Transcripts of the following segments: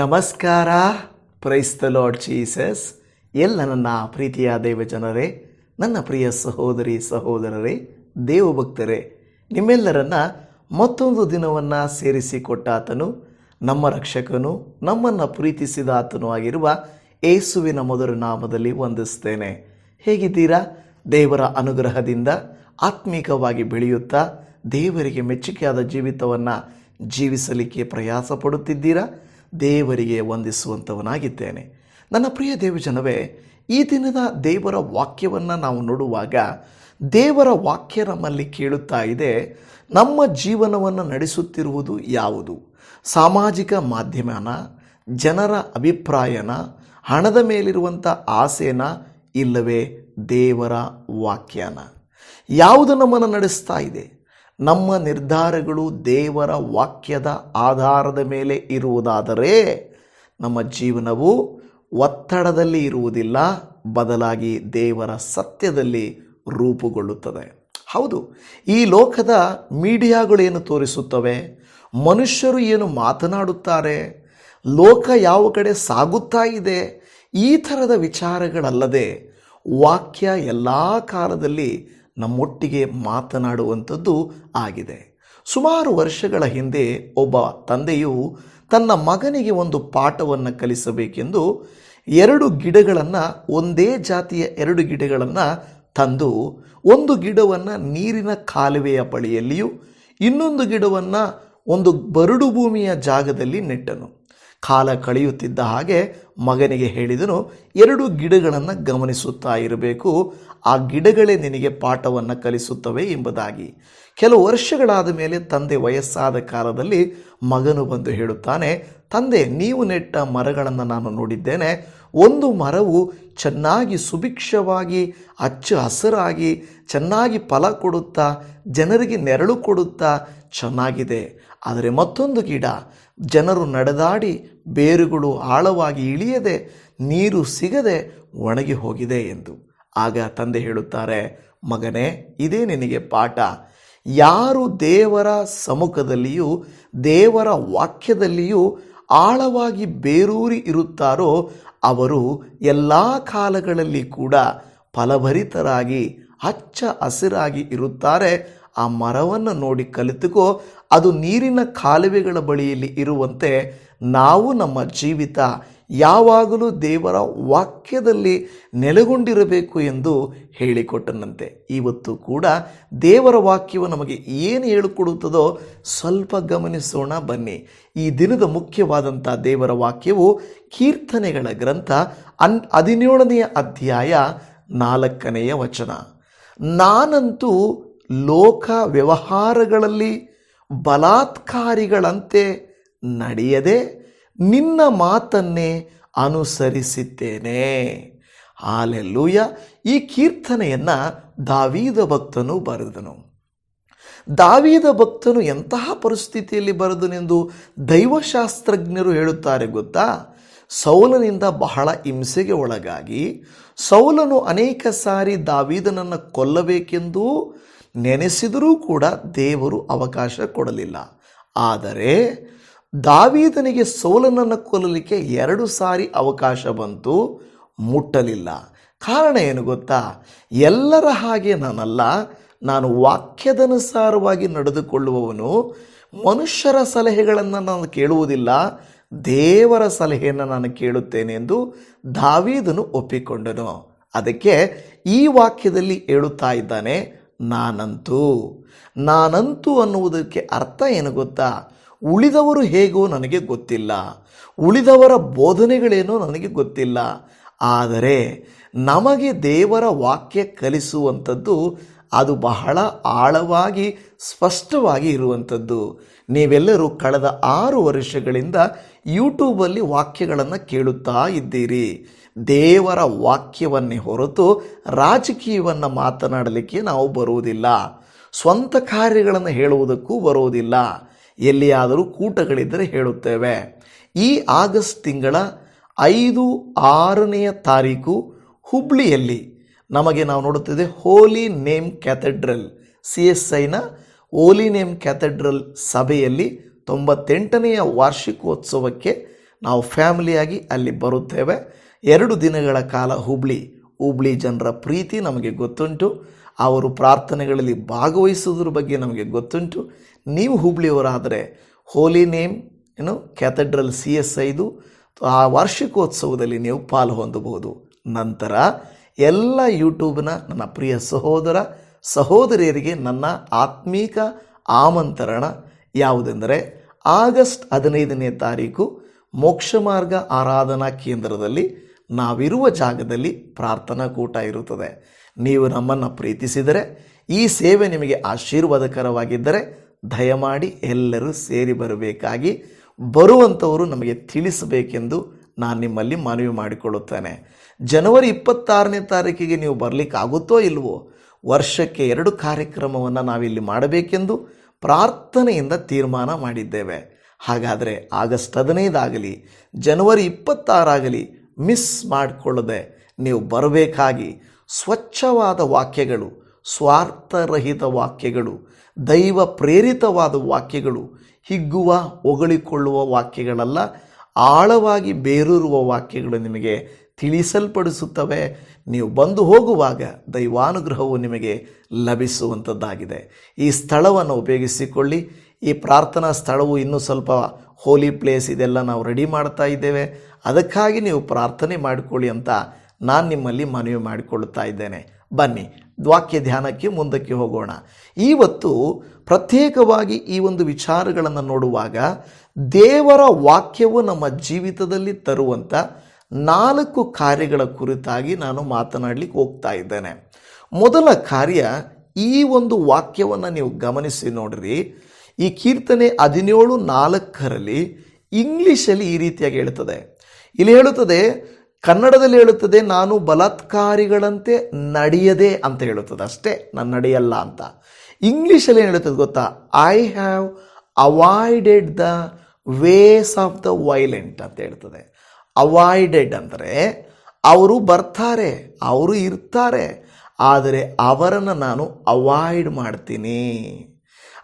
ನಮಸ್ಕಾರ. Praise the lord Jesus. ಎಲ್ಲ ನನ್ನ ಪ್ರೀತಿಯ ದೇವಜನರೇ, ನನ್ನ ಪ್ರಿಯ ಸಹೋದರಿ ಸಹೋದರರೇ, ದೇವಭಕ್ತರೇ, ನಿಮ್ಮೆಲ್ಲರನ್ನ ಮತ್ತೊಂದು ದಿನವನ್ನು ಸೇರಿಸಿಕೊಟ್ಟ ಆತನು, ನಮ್ಮ ರಕ್ಷಕನು, ನಮ್ಮನ್ನು ಪ್ರೀತಿಸಿದ ಆತನು ಆಗಿರುವ ಯೇಸುವಿನ ಮಧುರ ನಾಮದಲ್ಲಿ ವಂದಿಸ್ತೇನೆ. ಹೇಗಿದ್ದೀರಾ? ದೇವರ ಅನುಗ್ರಹದಿಂದ ಆತ್ಮೀಕವಾಗಿ ಬೆಳೆಯುತ್ತಾ ದೇವರಿಗೆ ಮೆಚ್ಚುಗೆಯಾದ ಜೀವಿತವನ್ನು ಜೀವಿಸಲಿಕ್ಕೆ ಪ್ರಯಾಸ ಪಡುತ್ತಿದ್ದೀರಾ? ದೇವರಿಗೆ ವಂದಿಸುವಂಥವನಾಗಿದ್ದೇನೆ. ನನ್ನ ಪ್ರಿಯ ದೇವಜನವೇ, ಈ ದಿನದ ದೇವರ ವಾಕ್ಯವನ್ನು ನಾವು ನೋಡುವಾಗ ದೇವರ ವಾಕ್ಯ ನಮ್ಮಲ್ಲಿ ಕೇಳುತ್ತಾ ಇದೆ, ನಮ್ಮ ಜೀವನವನ್ನು ನಡೆಸುತ್ತಿರುವುದು ಯಾವುದು? ಸಾಮಾಜಿಕ ಮಾಧ್ಯಮನ, ಜನರ ಅಭಿಪ್ರಾಯನ, ಹಣದ ಮೇಲಿರುವಂಥ ಆಸೆನ, ಇಲ್ಲವೇ ದೇವರ ವಾಕ್ಯನ? ಯಾವುದು ನಮ್ಮನ್ನು ನಡೆಸ್ತಾ ಇದೆ? ನಮ್ಮ ನಿರ್ಧಾರಗಳು ದೇವರ ವಾಕ್ಯದ ಆಧಾರದ ಮೇಲೆ ಇರುವುದಾದರೆ ನಮ್ಮ ಜೀವನವು ಒತ್ತಡದಲ್ಲಿ ಇರುವುದಿಲ್ಲ, ಬದಲಾಗಿ ದೇವರ ಸತ್ಯದಲ್ಲಿ ರೂಪುಗೊಳ್ಳುತ್ತದೆ. ಹೌದು, ಈ ಲೋಕದ ಮೀಡಿಯಾಗಳೇನು ತೋರಿಸುತ್ತವೆ, ಮನುಷ್ಯರು ಏನು ಮಾತನಾಡುತ್ತಾರೆ, ಲೋಕ ಯಾವ ಕಡೆ ಸಾಗುತ್ತಾ ಇದೆ, ಈ ಥರದ ವಿಚಾರಗಳಲ್ಲದೆ ವಾಕ್ಯ ಎಲ್ಲ ಕಾಲದಲ್ಲಿ ನಮ್ಮೊಟ್ಟಿಗೆ ಮಾತನಾಡುವಂಥದ್ದು ಆಗಿದೆ. ಸುಮಾರು ವರ್ಷಗಳ ಹಿಂದೆ ಒಬ್ಬ ತಂದೆಯು ತನ್ನ ಮಗನಿಗೆ ಒಂದು ಪಾಠವನ್ನು ಕಲಿಸಬೇಕೆಂದು ಒಂದೇ ಜಾತಿಯ 2 ಗಿಡಗಳನ್ನು ತಂದು, ಒಂದು ಗಿಡವನ್ನು ನೀರಿನ ಕಾಲುವೆಯ ಬಳಿಯಲ್ಲಿಯೂ ಇನ್ನೊಂದು ಗಿಡವನ್ನು ಒಂದು ಬರಡು ಭೂಮಿಯ ಜಾಗದಲ್ಲಿ ನೆಟ್ಟನು. ಕಾಲ ಕಳೆಯುತ್ತಿದ್ದ ಹಾಗೆ ಮಗನಿಗೆ ಹೇಳಿದನು, 2 ಗಿಡಗಳನ್ನು ಗಮನಿಸುತ್ತಾ ಇರಬೇಕು, ಆ ಗಿಡಗಳೇ ನಿನಗೆ ಪಾಠವನ್ನು ಕಲಿಸುತ್ತವೆ ಎಂಬುದಾಗಿ. ಕೆಲವು ವರ್ಷಗಳಾದ ಮೇಲೆ ತಂದೆ ವಯಸ್ಸಾದ ಕಾಲದಲ್ಲಿ ಮಗನು ಬಂದು ಹೇಳುತ್ತಾನೆ, ತಂದೆ, ನೀವು ನೆಟ್ಟ ಮರಗಳನ್ನು ನಾನು ನೋಡಿದ್ದೇನೆ. ಒಂದು ಮರವು ಚೆನ್ನಾಗಿ ಸುಭಿಕ್ಷವಾಗಿ ಹಚ್ಚ ಹಸಿರಾಗಿ ಚೆನ್ನಾಗಿ ಫಲ ಕೊಡುತ್ತಾ ಜನರಿಗೆ ನೆರಳು ಕೊಡುತ್ತಾ ಚೆನ್ನಾಗಿದೆ. ಆದರೆ ಮತ್ತೊಂದು ಗಿಡ ಜನರು ನಡೆದಾಡಿ ಬೇರುಗಳು ಆಳವಾಗಿ ಇಳಿಯದೆ ನೀರು ಸಿಗದೆ ಒಣಗಿ ಹೋಗಿದೆ ಎಂದು. ಆಗ ತಂದೆ ಹೇಳುತ್ತಾರೆ, ಮಗನೇ, ಇದೇ ನಿನಗೆ ಪಾಠ. ಯಾರು ದೇವರ ಸಮ್ಮುಖದಲ್ಲಿಯೂ ದೇವರ ವಾಕ್ಯದಲ್ಲಿಯೂ ಆಳವಾಗಿ ಬೇರೂರಿ ಇರುತ್ತಾರೋ ಅವರು ಎಲ್ಲ ಕಾಲಗಳಲ್ಲಿ ಕೂಡ ಫಲಭರಿತರಾಗಿ ಹಚ್ಚ ಹಸಿರಾಗಿ ಇರುತ್ತಾರೆ. ಆ ಮರವನ್ನು ನೋಡಿ ಕಲಿತುಕೋ, ಅದು ನೀರಿನ ಕಾಲುವೆಗಳ ಬಳಿಯಲ್ಲಿ ಇರುವಂತೆ ನಾವು ನಮ್ಮ ಜೀವಿತ ಯಾವಾಗಲೂ ದೇವರ ವಾಕ್ಯದಲ್ಲಿ ನೆಲೆಗೊಂಡಿರಬೇಕು ಎಂದು ಹೇಳಿಕೊಟ್ಟನಂತೆ. ಇವತ್ತು ಕೂಡ ದೇವರ ವಾಕ್ಯವು ನಮಗೆ ಏನು ಹೇಳಿಕೊಡುತ್ತದೋ ಸ್ವಲ್ಪ ಗಮನಿಸೋಣ ಬನ್ನಿ. ಈ ದಿನದ ಮುಖ್ಯವಾದಂಥ ದೇವರ ವಾಕ್ಯವು ಕೀರ್ತನೆಗಳ ಗ್ರಂಥ 17ನೇ ಅಧ್ಯಾಯ 4ನೇ ವಚನ. ನಾನಂತೂ ಲೋಕ ವ್ಯವಹಾರಗಳಲ್ಲಿ ಬಲಾತ್ಕಾರಿಗಳಂತೆ ನಡೆಯದೆ ನಿನ್ನ ಮಾತನ್ನೇ ಅನುಸರಿಸಿದ್ದೇನೆ. ಹಾಲೆಲೂಯ. ಈ ಕೀರ್ತನೆಯನ್ನು ದಾವೀದ ಭಕ್ತನು ಬರೆದನು. ದಾವೀದ ಭಕ್ತನು ಎಂತಹ ಪರಿಸ್ಥಿತಿಯಲ್ಲಿ ಬರೆದನೆಂದು ದೈವಶಾಸ್ತ್ರಜ್ಞರು ಹೇಳುತ್ತಾರೆ ಗೊತ್ತಾ? ಸೌಲನಿಂದ ಬಹಳ ಹಿಂಸೆಗೆ ಒಳಗಾಗಿ ಸೌಲನು ಅನೇಕ ಸಾರಿ ದಾವೀದನನ್ನು ಕೊಲ್ಲಬೇಕೆಂದು ನೆನೆಸಿದರೂ ಕೂಡ ದೇವರು ಅವಕಾಶ ಕೊಡಲಿಲ್ಲ. ಆದರೆ ದಾವೀದನಿಗೆ ಸೌಲನನ್ನು ಕೊಲ್ಲಲಿಕ್ಕೆ 2 ಸಾರಿ ಅವಕಾಶ ಬಂತು, ಮುಟ್ಟಲಿಲ್ಲ. ಕಾರಣ ಏನು ಗೊತ್ತಾ? ಎಲ್ಲರ ಹಾಗೆ ನಾನಲ್ಲ, ನಾನು ವಾಕ್ಯದನುಸಾರವಾಗಿ ನಡೆದುಕೊಳ್ಳುವವನು. ಮನುಷ್ಯರ ಸಲಹೆಗಳನ್ನು ನಾನು ಕೇಳುವುದಿಲ್ಲ, ದೇವರ ಸಲಹೆಯನ್ನು ನಾನು ಕೇಳುತ್ತೇನೆ ಎಂದು ದಾವೀದನು ಒಪ್ಪಿಕೊಂಡನು. ಅದಕ್ಕೆ ಈ ವಾಕ್ಯದಲ್ಲಿ ಹೇಳುತ್ತಾ ಇದ್ದಾನೆ, ನಾನಂತೂ ಅನ್ನುವುದಕ್ಕೆ ಅರ್ಥ ಏನು ಗೊತ್ತಾ? ಉಳಿದವರು ಹೇಗೋ ನನಗೆ ಗೊತ್ತಿಲ್ಲ, ಉಳಿದವರ ಬೋಧನೆಗಳೇನೋ ನನಗೆ ಗೊತ್ತಿಲ್ಲ, ಆದರೆ ನಮಗೆ ದೇವರ ವಾಕ್ಯ ಕಲಿಸುವಂಥದ್ದು ಅದು ಬಹಳ ಆಳವಾಗಿ ಸ್ಪಷ್ಟವಾಗಿ ಇರುವಂಥದ್ದು. ನೀವೆಲ್ಲರೂ ಕಳೆದ 6 ವರ್ಷಗಳಿಂದ ಯೂಟ್ಯೂಬಲ್ಲಿ ವಾಕ್ಯಗಳನ್ನು ಕೇಳುತ್ತಾ ಇದ್ದೀರಿ. ದೇವರ ವಾಕ್ಯವನ್ನೇ ಹೊರತು ರಾಜಕೀಯವನ್ನು ಮಾತನಾಡಲಿಕ್ಕೆ ನಾವು ಬರುವುದಿಲ್ಲ, ಸ್ವಂತ ಕಾರ್ಯಗಳನ್ನು ಹೇಳುವುದಕ್ಕೂ ಬರುವುದಿಲ್ಲ. ಎಲ್ಲಿಯಾದರೂ ಕೂಟಗಳಿದ್ದರೆ ಹೇಳುತ್ತೇವೆ. ಈ ಆಗಸ್ಟ್ ತಿಂಗಳ 5, 6ನೇ ತಾರೀಕು ಹುಬ್ಳಿಯಲ್ಲಿ ನಾವು ನೋಡುತ್ತಿದ್ದೆ ಹೋಲಿ ನೇಮ್ ಕ್ಯಾಥೆಡ್ರಲ್, CSIನ ಹೋಲಿ ನೇಮ್ ಕ್ಯಾಥೆಡ್ರಲ್ ಸಭೆಯಲ್ಲಿ 98ನೇ ವಾರ್ಷಿಕೋತ್ಸವಕ್ಕೆ ನಾವು ಫ್ಯಾಮಿಲಿಯಾಗಿ ಅಲ್ಲಿ ಬರುತ್ತೇವೆ. 2 ದಿನಗಳ ಕಾಲ ಹುಬ್ಳಿ ಜನರ ಪ್ರೀತಿ ನಮಗೆ ಗೊತ್ತುಂಟು. ಅವರು ಪ್ರಾರ್ಥನೆಗಳಲ್ಲಿ ಭಾಗವಹಿಸುವುದ್ರ ಬಗ್ಗೆ ನಮಗೆ ಗೊತ್ತುಂಟು. ನೀವು ಹುಬ್ಳಿಯವರಾದರೆ ಹೋಲಿ ನೇಮ್ ಕ್ಯಾಥೆಡ್ರಲ್ CSIದು ಆ ವಾರ್ಷಿಕೋತ್ಸವದಲ್ಲಿ ನೀವು ಪಾಲು ಹೊಂದಬಹುದು. ನಂತರ ಎಲ್ಲ ಯೂಟ್ಯೂಬ್ನ ನನ್ನ ಪ್ರಿಯ ಸಹೋದರ ಸಹೋದರಿಯರಿಗೆ ನನ್ನ ಆತ್ಮೀಕ ಆಮಂತ್ರಣ ಯಾವುದೆಂದರೆ, ಆಗಸ್ಟ್ 15ನೇ ತಾರೀಕು ಮೋಕ್ಷ ಮಾರ್ಗ ಆರಾಧನಾ ಕೇಂದ್ರದಲ್ಲಿ ನಾವಿರುವ ಜಾಗದಲ್ಲಿ ಪ್ರಾರ್ಥನಾ ಕೂಟ ಇರುತ್ತದೆ. ನೀವು ನಮ್ಮನ್ನು ಪ್ರೀತಿಸಿದರೆ, ಈ ಸೇವೆ ನಿಮಗೆ ಆಶೀರ್ವಾದಕರವಾಗಿದ್ದರೆ ದಯಮಾಡಿ ಎಲ್ಲರೂ ಸೇರಿ ಬರಬೇಕಾಗಿ ಬರುವಂಥವರು ನಮಗೆ ತಿಳಿಸಬೇಕೆಂದು ನಾನು ನಿಮ್ಮಲ್ಲಿ ಮನವಿ ಮಾಡಿಕೊಳ್ಳುತ್ತೇನೆ. ಜನವರಿ 26ನೇ ತಾರೀಕಿಗೆ ನೀವು ಬರಲಿಕ್ಕಾಗುತ್ತೋ ಇಲ್ವೋ, ವರ್ಷಕ್ಕೆ 2 ಕಾರ್ಯಕ್ರಮವನ್ನು ನಾವಿಲ್ಲಿ ಮಾಡಬೇಕೆಂದು ಪ್ರಾರ್ಥನೆಯಿಂದ ತೀರ್ಮಾನ ಮಾಡಿದ್ದೇವೆ. ಹಾಗಾದರೆ ಆಗಸ್ಟ್ 15 ಆಗಲಿ ಜನವರಿ 26 ಆಗಲಿ ಮಿಸ್ ಮಾಡಿಕೊಳ್ಳದೆ ನೀವು ಬರಬೇಕಾಗಿ ಸ್ವಚ್ಛವಾದ ವಾಕ್ಯಗಳು, ಸ್ವಾರ್ಥರಹಿತ ವಾಕ್ಯಗಳು, ದೈವ ಪ್ರೇರಿತವಾದ ವಾಕ್ಯಗಳು, ಹಿಗ್ಗುವ ಹೊಗಳಿಕೊಳ್ಳುವ ವಾಕ್ಯಗಳಲ್ಲ, ಆಳವಾಗಿ ಬೇರೂರುವ ವಾಕ್ಯಗಳು ನಿಮಗೆ ತಿಳಿಸಲ್ಪಡಿಸುತ್ತವೆ. ನೀವು ಬಂದು ಹೋಗುವಾಗ ದೈವಾನುಗ್ರಹವು ನಿಮಗೆ ಲಭಿಸುವಂಥದ್ದಾಗಿದೆ. ಈ ಸ್ಥಳವನ್ನು ಉಪಯೋಗಿಸಿಕೊಳ್ಳಿ. ಈ ಪ್ರಾರ್ಥನಾ ಸ್ಥಳವು ಇನ್ನೂ ಸ್ವಲ್ಪ ಹೋಲಿ ಪ್ಲೇಸ್ ಇದೆಲ್ಲ ನಾವು ರೆಡಿ ಮಾಡ್ತಾ ಇದ್ದೇವೆ. ಅದಕ್ಕಾಗಿ ನೀವು ಪ್ರಾರ್ಥನೆ ಮಾಡಿಕೊಳ್ಳಿ ಅಂತ ನಾನು ನಿಮ್ಮಲ್ಲಿ ಮನವಿ ಮಾಡಿಕೊಳ್ಳುತ್ತಾ ಇದ್ದೇನೆ. ಬನ್ನಿ ವಾಕ್ಯ ಧ್ಯಾನಕ್ಕೆ ಮುಂದಕ್ಕೆ ಹೋಗೋಣ. ಇವತ್ತು ಪ್ರತ್ಯೇಕವಾಗಿ ಈ ಒಂದು ವಿಚಾರಗಳನ್ನು ನೋಡುವಾಗ ದೇವರ ವಾಕ್ಯವು ನಮ್ಮ ಜೀವಿತದಲ್ಲಿ ತರುವಂಥ 4 ಕಾರ್ಯಗಳ ಕುರಿತಾಗಿ ನಾನು ಮಾತನಾಡಲಿಕ್ಕೆ ಹೋಗ್ತಾ ಇದ್ದೇನೆ. ಮೊದಲ ಕಾರ್ಯ, ಈ ಒಂದು ವಾಕ್ಯವನ್ನು ನೀವು ಗಮನಿಸಿ ನೋಡ್ರಿ. ಈ ಕೀರ್ತನೆ 17:4 ಇಂಗ್ಲೀಷಲ್ಲಿ ಈ ರೀತಿಯಾಗಿ ಹೇಳುತ್ತದೆ. ಇಲ್ಲಿ ಹೇಳುತ್ತದೆ, ಕನ್ನಡದಲ್ಲಿ ಹೇಳುತ್ತದೆ, ನಾನು ಬಲಾತ್ಕಾರಿಗಳಂತೆ ನಡೆಯದೆ ಅಂತ ಹೇಳುತ್ತದೆ. ಅಷ್ಟೇ, ನಾನು ನಡೆಯಲ್ಲ ಅಂತ. ಇಂಗ್ಲೀಷಲ್ಲಿ ಏನು ಹೇಳುತ್ತದೆ ಗೊತ್ತಾ? I have avoided the ways of the violent ಅಂತ ಹೇಳ್ತದೆ. ಅವಾಯ್ಡೆಡ್ ಅಂದರೆ ಅವರು ಬರ್ತಾರೆ, ಅವರು ಇರ್ತಾರೆ, ಆದರೆ ಅವರನ್ನು ನಾನು ಅವಾಯ್ಡ್ ಮಾಡ್ತೀನಿ.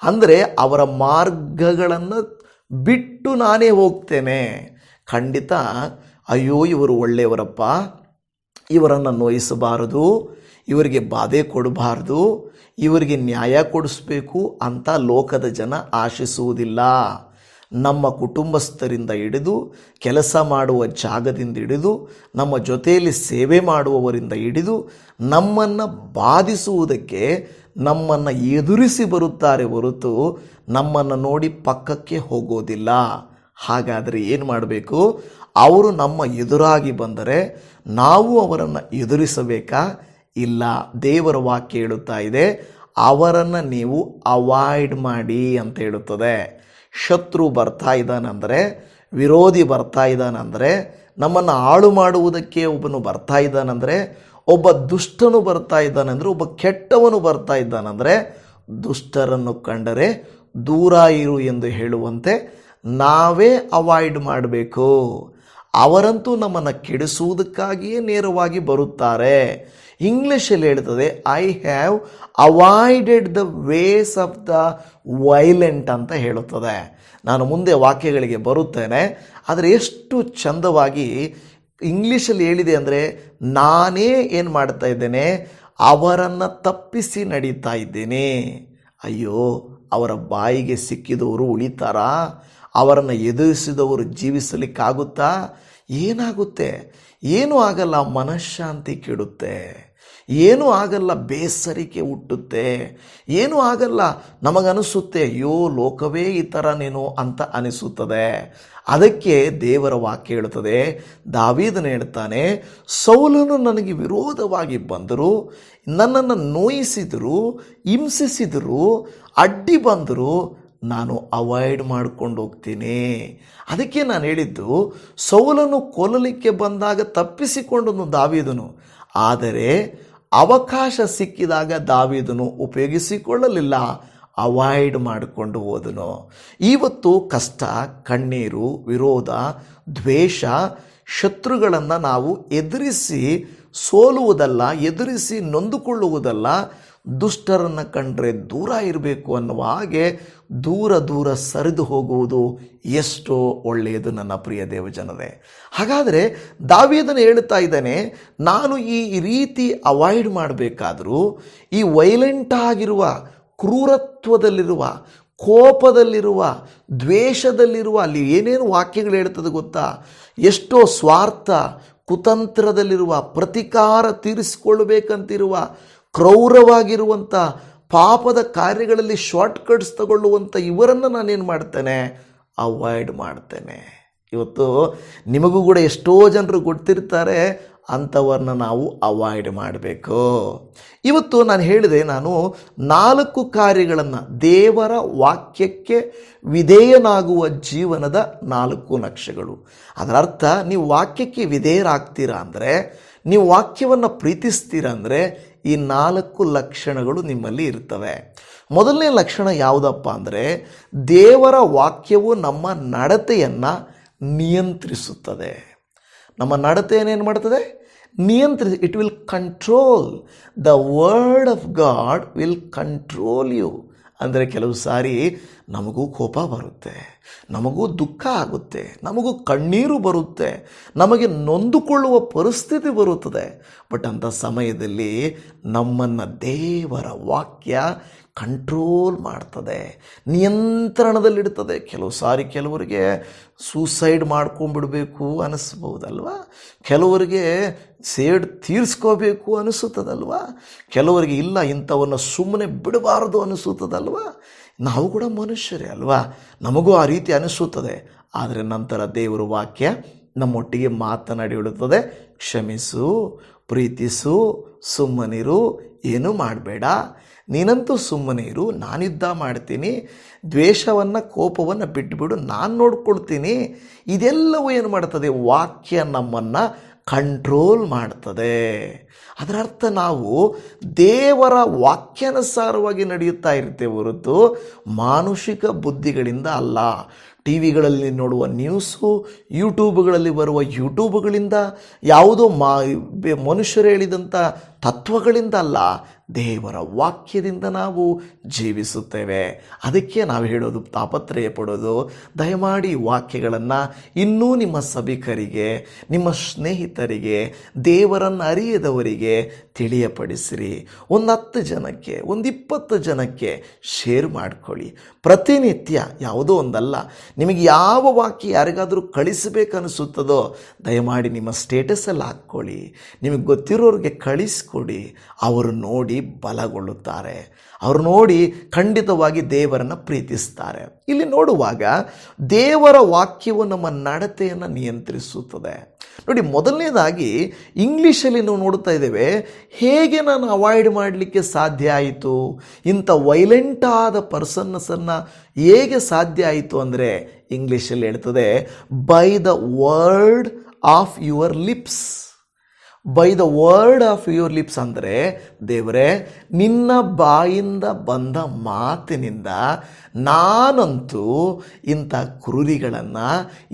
ಅಂದರೆ ಅವರ ಮಾರ್ಗಗಳನ್ನು ಬಿಟ್ಟು ನಾನೇ ಹೋಗ್ತೇನೆ. ಖಂಡಿತ ಅಯ್ಯೋ ಇವರು ಒಳ್ಳೆಯವರಪ್ಪ, ಇವರನ್ನು ನೋಯಿಸಬಾರದು, ಇವರಿಗೆ ಬಾಧೆ ಕೊಡಬಾರ್ದು, ಇವರಿಗೆ ನ್ಯಾಯ ಕೊಡಿಸ್ಬೇಕು ಅಂತ ಲೋಕದ ಜನ ಆಶಿಸುವುದಿಲ್ಲ. ನಮ್ಮ ಕುಟುಂಬಸ್ಥರಿಂದ ಹಿಡಿದು, ಕೆಲಸ ಮಾಡುವ ಜಾಗದಿಂದ ಹಿಡಿದು, ನಮ್ಮ ಜೊತೆಯಲ್ಲಿ ಸೇವೆ ಮಾಡುವವರಿಂದ ಹಿಡಿದು, ನಮ್ಮನ್ನು ಬಾಧಿಸುವುದಕ್ಕೆ ನಮ್ಮನ್ನು ಎದುರಿಸಿ ಬರುತ್ತಾರೆ ಹೊರತು ನಮ್ಮನ್ನು ನೋಡಿ ಪಕ್ಕಕ್ಕೆ ಹೋಗೋದಿಲ್ಲ. ಹಾಗಾದರೆ ಏನು ಮಾಡಬೇಕು? ಅವರು ನಮ್ಮ ಎದುರಾಗಿ ಬಂದರೆ ನಾವು ಅವರನ್ನು ಎದುರಿಸಬೇಕಾ? ಇಲ್ಲ. ದೇವರ ವಾಕ್ಯ ಹೇಳುತ್ತಾ ಇದೆ, ಅವರನ್ನು ನೀವು ಅವಾಯ್ಡ್ ಮಾಡಿ ಅಂತ ಹೇಳುತ್ತದೆ. ಶತ್ರು ಬರ್ತಾ ಇದ್ದಾನಂದರೆ, ವಿರೋಧಿ ಬರ್ತಾ ಇದ್ದಾನಂದರೆ, ನಮ್ಮನ್ನು ಹಾಳು ಮಾಡುವುದಕ್ಕೆ ಒಬ್ಬನು ಬರ್ತಾ ಇದ್ದಾನಂದರೆ, ಒಬ್ಬ ದುಷ್ಟನು ಬರ್ತಾ ಇದ್ದಾನೆಂದರೆ, ಒಬ್ಬ ಕೆಟ್ಟವನು ಬರ್ತಾ ಇದ್ದಾನಂದರೆ, ದುಷ್ಟರನ್ನು ಕಂಡರೆ ದೂರ ಇರು ಎಂದು ಹೇಳುವಂತೆ ನಾವೇ ಅವಾಯ್ಡ್ ಮಾಡಬೇಕು. ಅವರಂತೂ ನಮ್ಮನ್ನು ಕೆಡಿಸುವುದಕ್ಕಾಗಿಯೇ ನೇರವಾಗಿ ಬರುತ್ತಾರೆ. ಇಂಗ್ಲೀಷಲ್ಲಿ ಹೇಳ್ತದೆ, I have avoided the ways of the violent ಅಂತ ಹೇಳುತ್ತದೆ. ನಾನು ಮುಂದೆ ವಾಕ್ಯಗಳಿಗೆ ಬರುತ್ತೇನೆ. ಆದರೆ ಎಷ್ಟು ಚಂದವಾಗಿ ಇಂಗ್ಲೀಷಲ್ಲಿ ಹೇಳಿದೆ ಅಂದರೆ, ನಾನೇ ಏನು ಮಾಡ್ತಾ ಇದ್ದೇನೆ? ಅವರನ್ನು ತಪ್ಪಿಸಿ ನಡೀತಾ ಇದ್ದೇನೆ. ಅಯ್ಯೋ, ಅವರ ಬಾಯಿಗೆ ಸಿಕ್ಕಿದವರು ಉಳಿತಾರಾ? ಅವರನ್ನು ಎದುರಿಸಿದವರು ಜೀವಿಸಲಿಕ್ಕಾಗುತ್ತಾ? ಏನಾಗುತ್ತೆ? ಏನೂ ಆಗಲ್ಲ. ಮನಃಶಾಂತಿ ಕೆಡುತ್ತೆ, ಏನೂ ಆಗಲ್ಲ. ಬೇಸರಿಕೆ ಹುಟ್ಟುತ್ತೆ, ಏನೂ ಆಗಲ್ಲ. ನಮಗನಿಸುತ್ತೆ, ಅಯ್ಯೋ ಲೋಕವೇ ಈ ಥರ ನೀನು ಅಂತ ಅನಿಸುತ್ತದೆ. ಅದಕ್ಕೆ ದೇವರ ವಾಕ್ಯ ಹೇಳುತ್ತದೆ, ದಾವೀದನು ಹೇಳ್ತಾನೆ, ಸೌಲನು ನನಗೆ ವಿರೋಧವಾಗಿ ಬಂದರು, ನನ್ನನ್ನು ನೋಯಿಸಿದರು, ಹಿಂಸಿಸಿದರು, ಅಡ್ಡಿ ಬಂದರು, ನಾನು ಅವಾಯ್ಡ್ ಮಾಡ್ಕೊಂಡು ಹೋಗ್ತೀನಿ. ಅದಕ್ಕೆ ನಾನು ಹೇಳಿದ್ದು, ಸೌಲನು ಕೊಲ್ಲಲಿಕ್ಕೆ ಬಂದಾಗ ತಪ್ಪಿಸಿಕೊಂಡನು ದಾವೀದನು, ಆದರೆ ಅವಕಾಶ ಸಿಕ್ಕಿದಾಗ ದಾವೀದನು ಉಪಯೋಗಿಸಿಕೊಳ್ಳಲಿಲ್ಲ, ಅವಾಯ್ಡ್ ಮಾಡಿಕೊಂಡು ಹೋದನು. ಇವತ್ತು ಕಷ್ಟ, ಕಣ್ಣೀರು, ವಿರೋಧ, ದ್ವೇಷ, ಶತ್ರುಗಳನ್ನು ನಾವು ಎದುರಿಸಿ ಸೋಲುವುದಲ್ಲ, ಎದುರಿಸಿ ನೊಂದುಕೊಳ್ಳುವುದಲ್ಲ, ದುಷ್ಟರನ್ನು ಕಂಡ್ರೆ ದೂರ ಇರಬೇಕು ಅನ್ನುವ ಹಾಗೆ ದೂರ ದೂರ ಸರಿದು ಹೋಗುವುದು ಎಷ್ಟೋ ಒಳ್ಳೆಯದು ನನ್ನ ಪ್ರಿಯ ದೇವಜನರೇ. ಹಾಗಾದರೆ ದಾವೀದನು ಹೇಳುತ್ತಾ ಇದ್ದಾನೆ, ನಾನು ಈ ರೀತಿ ಅವಾಯ್ಡ್ ಮಾಡಬೇಕಾದರೂ ಈ ವೈಲೆಂಟ್ ಆಗಿರುವ, ಕ್ರೂರತ್ವದಲ್ಲಿರುವ, ಕೋಪದಲ್ಲಿರುವ, ದ್ವೇಷದಲ್ಲಿರುವ, ಅಲ್ಲಿ ಏನೇನು ವಾಕ್ಯಗಳು ಹೇಳ್ತದೆ ಗೊತ್ತಾ, ಎಷ್ಟೋ ಸ್ವಾರ್ಥ, ಕುತಂತ್ರದಲ್ಲಿರುವ, ಪ್ರತಿಕಾರ ತೀರಿಸಿಕೊಳ್ಳಬೇಕಂತಿರುವ, ಕ್ರೌರವಾಗಿರುವಂಥ, ಪಾಪದ ಕಾರ್ಯಗಳಲ್ಲಿ ಶಾರ್ಟ್ಕಟ್ಸ್ ತಗೊಳ್ಳುವಂಥ ಇವರನ್ನು ನಾನೇನು ಮಾಡ್ತೇನೆ, ಅವಾಯ್ಡ್ ಮಾಡ್ತೇನೆ. ಇವತ್ತು ನಿಮಗೂ ಕೂಡ ಎಷ್ಟೋ ಜನರು ಗೊತ್ತಿರ್ತಾರೆ, ಅಂಥವ್ರನ್ನ ನಾವು ಅವಾಯ್ಡ್ ಮಾಡಬೇಕು. ಇವತ್ತು ನಾನು ಹೇಳಿದೆ, ನಾನು 4 ಕಾರ್ಯಗಳನ್ನು, ದೇವರ ವಾಕ್ಯಕ್ಕೆ ವಿಧೇಯನಾಗುವ ಜೀವನದ 4 ನಕ್ಷೆಗಳು. ಅದರ ಅರ್ಥ, ನೀವು ವಾಕ್ಯಕ್ಕೆ ವಿಧೇಯರಾಗ್ತೀರಾ ಅಂದರೆ, ನೀವು ವಾಕ್ಯವನ್ನು ಪ್ರೀತಿಸ್ತೀರಾ ಅಂದರೆ ಈ 4 ಲಕ್ಷಣಗಳು ನಿಮ್ಮಲ್ಲಿ ಇರ್ತವೆ. ಮೊದಲನೇ ಲಕ್ಷಣ ಯಾವುದಪ್ಪ ಅಂದರೆ, ದೇವರ ವಾಕ್ಯವು ನಮ್ಮ ನಡತೆಯನ್ನು ನಿಯಂತ್ರಿಸುತ್ತದೆ. ನಮ್ಮ ನಡತೆಯನ್ನು ಏನು ಮಾಡ್ತದೆ, it will control. The word of God will control you. ಅಂದರೆ ಕೆಲವು ಸಾರಿ ನಮಗೂ ಕೋಪ ಬರುತ್ತೆ, ನಮಗೂ ದುಃಖ ಆಗುತ್ತೆ, ನಮಗೂ ಕಣ್ಣೀರು ಬರುತ್ತೆ, ನಮಗೆ ನೊಂದುಕೊಳ್ಳುವ ಪರಿಸ್ಥಿತಿ ಬರುತ್ತದೆ. ಬಟ್ ಅಂಥ ಸಮಯದಲ್ಲಿ ನಮ್ಮನ್ನು ದೇವರ ವಾಕ್ಯ ಕಂಟ್ರೋಲ್ ಮಾಡ್ತದೆ, ನಿಯಂತ್ರಣದಲ್ಲಿಡ್ತದೆ. ಕೆಲವು ಸಾರಿ ಕೆಲವರಿಗೆ ಸೂಸೈಡ್ ಮಾಡ್ಕೊಂಡ್ಬಿಡ್ಬೇಕು ಅನಿಸ್ಬೋದಲ್ವ, ಕೆಲವರಿಗೆ ಸೇಡ್ ತೀರಿಸ್ಕೋಬೇಕು ಅನಿಸುತ್ತದಲ್ವ, ಕೆಲವರಿಗೆ ಇಲ್ಲ ಇಂಥವನ್ನು ಸುಮ್ಮನೆ ಬಿಡಬಾರದು ಅನಿಸುತ್ತದಲ್ವ. ನಾವು ಕೂಡ ಮನುಷ್ಯರೇ ಅಲ್ವಾ, ನಮಗೂ ಆ ರೀತಿ ಅನಿಸುತ್ತದೆ. ಆದರೆ ನಂತರ ದೇವರ ವಾಕ್ಯ ನಮ್ಮೊಟ್ಟಿಗೆ ಮಾತನಾಡಿ ಹೇಳುತ್ತದೆ, ಕ್ಷಮಿಸು, ಪ್ರೀತಿಸು, ಸುಮ್ಮನಿರು, ಏನೂ ಮಾಡಬೇಡ, ನೀನಂತೂ ಸುಮ್ಮನೆ ಇರು, ನಾನಿದ್ದ ಮಾಡ್ತೀನಿ, ದ್ವೇಷವನ್ನು, ಕೋಪವನ್ನು ಬಿಟ್ಟುಬಿಡು, ನಾನು ನೋಡ್ಕೊಳ್ತೀನಿ. ಇದೆಲ್ಲವೂ ಏನು ಮಾಡ್ತದೆ, ವಾಕ್ಯ ನಮ್ಮನ್ನು ಕಂಟ್ರೋಲ್ ಮಾಡ್ತದೆ. ಅದರ ಅರ್ಥ, ನಾವು ದೇವರ ವಾಕ್ಯಾನುಸಾರವಾಗಿ ನಡೆಯುತ್ತಾ ಇರ್ತೇವೆ ಹೊರತು ಮಾನುಷಿಕ ಬುದ್ಧಿಗಳಿಂದ ಅಲ್ಲ. ಟಿ ವಿಗಳಲ್ಲಿ ನೋಡುವ ನ್ಯೂಸು, ಯೂಟ್ಯೂಬ್ಗಳಲ್ಲಿ ಬರುವ ಯೂಟ್ಯೂಬ್ಗಳಿಂದ, ಯಾವುದೋ ಮನುಷ್ಯರು ಹೇಳಿದಂಥ ತತ್ವಗಳಿಂದ ಅಲ್ಲ, ದೇವರ ವಾಕ್ಯದಿಂದ ನಾವು ಜೀವಿಸುತ್ತೇವೆ. ಅದಕ್ಕೆ ನಾವು ಹೇಳೋದು, ತಾಪತ್ರಯ ಪಡೋದು, ದಯಮಾಡಿ ವಾಕ್ಯಗಳನ್ನು ಇನ್ನೂ ನಿಮ್ಮ ಸಭಿಕರಿಗೆ, ನಿಮ್ಮ ಸ್ನೇಹಿತರಿಗೆ, ದೇವರನ್ನು ಅರಿಯದವರಿಗೆ ತಿಳಿಯಪಡಿಸಿರಿ. ಒಂದು 10 ಜನಕ್ಕೆ, ಒಂದು 20 ಜನಕ್ಕೆ ಶೇರ್ ಮಾಡಿಕೊಳ್ಳಿ. ಪ್ರತಿನಿತ್ಯ ಯಾವುದೋ ಒಂದಲ್ಲ, ನಿಮಗೆ ಯಾವ ವಾಕ್ಯ ಯಾರಿಗಾದರೂ ಕಳಿಸಬೇಕನ್ನಿಸುತ್ತದೋ ದಯಮಾಡಿ ನಿಮ್ಮ ಸ್ಟೇಟಸಲ್ಲಿ ಹಾಕ್ಕೊಳ್ಳಿ, ನಿಮಗೆ ಗೊತ್ತಿರೋರಿಗೆ ಕಳಿಸ್ಕೊಡಿ. ಅವರು ನೋಡಿ ಬಲಗೊಳ್ಳುತ್ತಾರೆ, ಅವರು ನೋಡಿ ಖಂಡಿತವಾಗಿ ದೇವರನ್ನು ಪ್ರೀತಿಸ್ತಾರೆ. ಇಲ್ಲಿ ನೋಡುವಾಗ ದೇವರ ವಾಕ್ಯವು ನಮ್ಮ ನಡತೆಯನ್ನು ನಿಯಂತ್ರಿಸುತ್ತದೆ. ನೋಡಿ, ಮೊದಲನೇದಾಗಿ ಇಂಗ್ಲೀಷಲ್ಲಿ ನಾವು ನೋಡ್ತಾ ಇದ್ದೇವೆ, ಹೇಗೆ ನಾನು ಅವಾಯ್ಡ್ ಮಾಡಲಿಕ್ಕೆ ಸಾಧ್ಯ ಆಯಿತು, ಇಂಥ ವೈಲೆಂಟ್ ಆದ ಪರ್ಸನ್ಸನ್ನು ಹೇಗೆ ಸಾಧ್ಯ ಆಯಿತು ಅಂದರೆ, ಇಂಗ್ಲೀಷಲ್ಲಿ ಹೇಳ್ತದೆ, by the word of your lips. By the word of your lips ಅಂದರೆ, ದೇವರೇ, ನಿನ್ನ ಬಾಯಿಂದ ಬಂದ ಮಾತಿನಿಂದ ನಾನಂತೂ ಇಂಥ ಕ್ರೂರಿಗಳನ್ನು,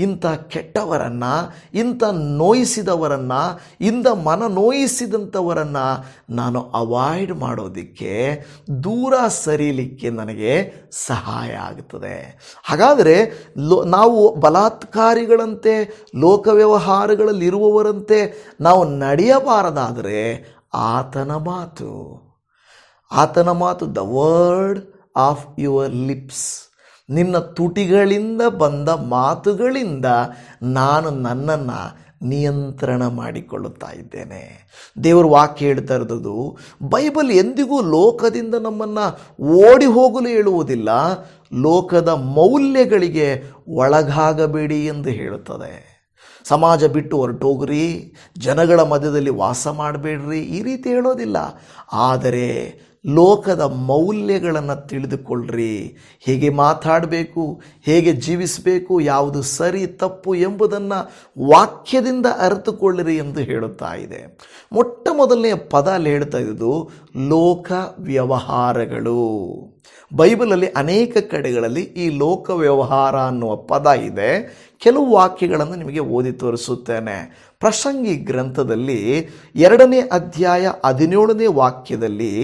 ಇಂಥ ಕೆಟ್ಟವರನ್ನು, ಇಂಥ ನೋಯಿಸಿದವರನ್ನು, ಇಂಥ ಮನ ನೋಯಿಸಿದಂಥವರನ್ನು ನಾನು ಅವಾಯ್ಡ್ ಮಾಡೋದಕ್ಕೆ, ದೂರ ಸರಿಯಲಿಕ್ಕೆ ನನಗೆ ಸಹಾಯ ಆಗುತ್ತದೆ. ಹಾಗಾದರೆ ನಾವು ಬಲಾತ್ಕಾರಿಗಳಂತೆ, ಲೋಕ ವ್ಯವಹಾರಗಳಲ್ಲಿರುವವರಂತೆ ನಾವು ನಡೆಯಬಾರದಾದರೆ ಆತನ ಮಾತು, the word of your lips, ನಿನ್ನ ತುಟಿಗಳಿಂದ ಬಂದ ಮಾತುಗಳಿಂದ ನಾನು ನನ್ನನ್ನು ನಿಯಂತ್ರಣ ಮಾಡಿಕೊಳ್ಳುತ್ತಾ ಇದ್ದೇನೆ. ದೇವರು ವಾಕ್ಯ ಹೇಳ್ತಾ ಇರೋದು, ಬೈಬಲ್ ಎಂದಿಗೂ ಲೋಕದಿಂದ ನಮ್ಮನ್ನು ಓಡಿ ಹೋಗಲು ಹೇಳುವುದಿಲ್ಲ, ಲೋಕದ ಮೌಲ್ಯಗಳಿಗೆ ಒಳಗಾಗಬೇಡಿ ಎಂದು ಹೇಳುತ್ತದೆ. ಸಮಾಜ ಬಿಟ್ಟು ಹೊರಟೋಗ್ರಿ, ಜನಗಳ ಮಧ್ಯದಲ್ಲಿ ವಾಸ ಮಾಡಬೇಡ್ರಿ, ಈ ರೀತಿ ಹೇಳೋದಿಲ್ಲ. ಆದರೆ ಲೋಕದ ಮೌಲ್ಯಗಳನ್ನು ತಿಳಿದುಕೊಳ್ಳ್ರಿ, ಹೇಗೆ ಮಾತಾಡಬೇಕು, ಹೇಗೆ ಜೀವಿಸಬೇಕು, ಯಾವುದು ಸರಿ ತಪ್ಪು ಎಂಬುದನ್ನು ವಾಕ್ಯದಿಂದ ಅರಿತುಕೊಳ್ಳಿರಿ ಎಂದು ಹೇಳುತ್ತಾ ಇದೆ. ಮೊಟ್ಟ ಮೊದಲನೆಯ ಪದ ಅಲ್ಲಿ ಹೇಳ್ತಾ ಇದ್ದು ಲೋಕ ವ್ಯವಹಾರಗಳು. ಬೈಬಲಲ್ಲಿ ಅನೇಕ ಕಡೆಗಳಲ್ಲಿ ಈ ಲೋಕ ವ್ಯವಹಾರ ಅನ್ನುವ ಪದ ಇದೆ. ಕೆಲವು ವಾಕ್ಯಗಳನ್ನು ನಿಮಗೆ ಓದಿ ತೋರಿಸುತ್ತೇನೆ. ಪ್ರಸಂಗಿ ಗ್ರಂಥದಲ್ಲಿ 2ನೇ ಅಧ್ಯಾಯ 17ನೇ ವಾಕ್ಯದಲ್ಲಿ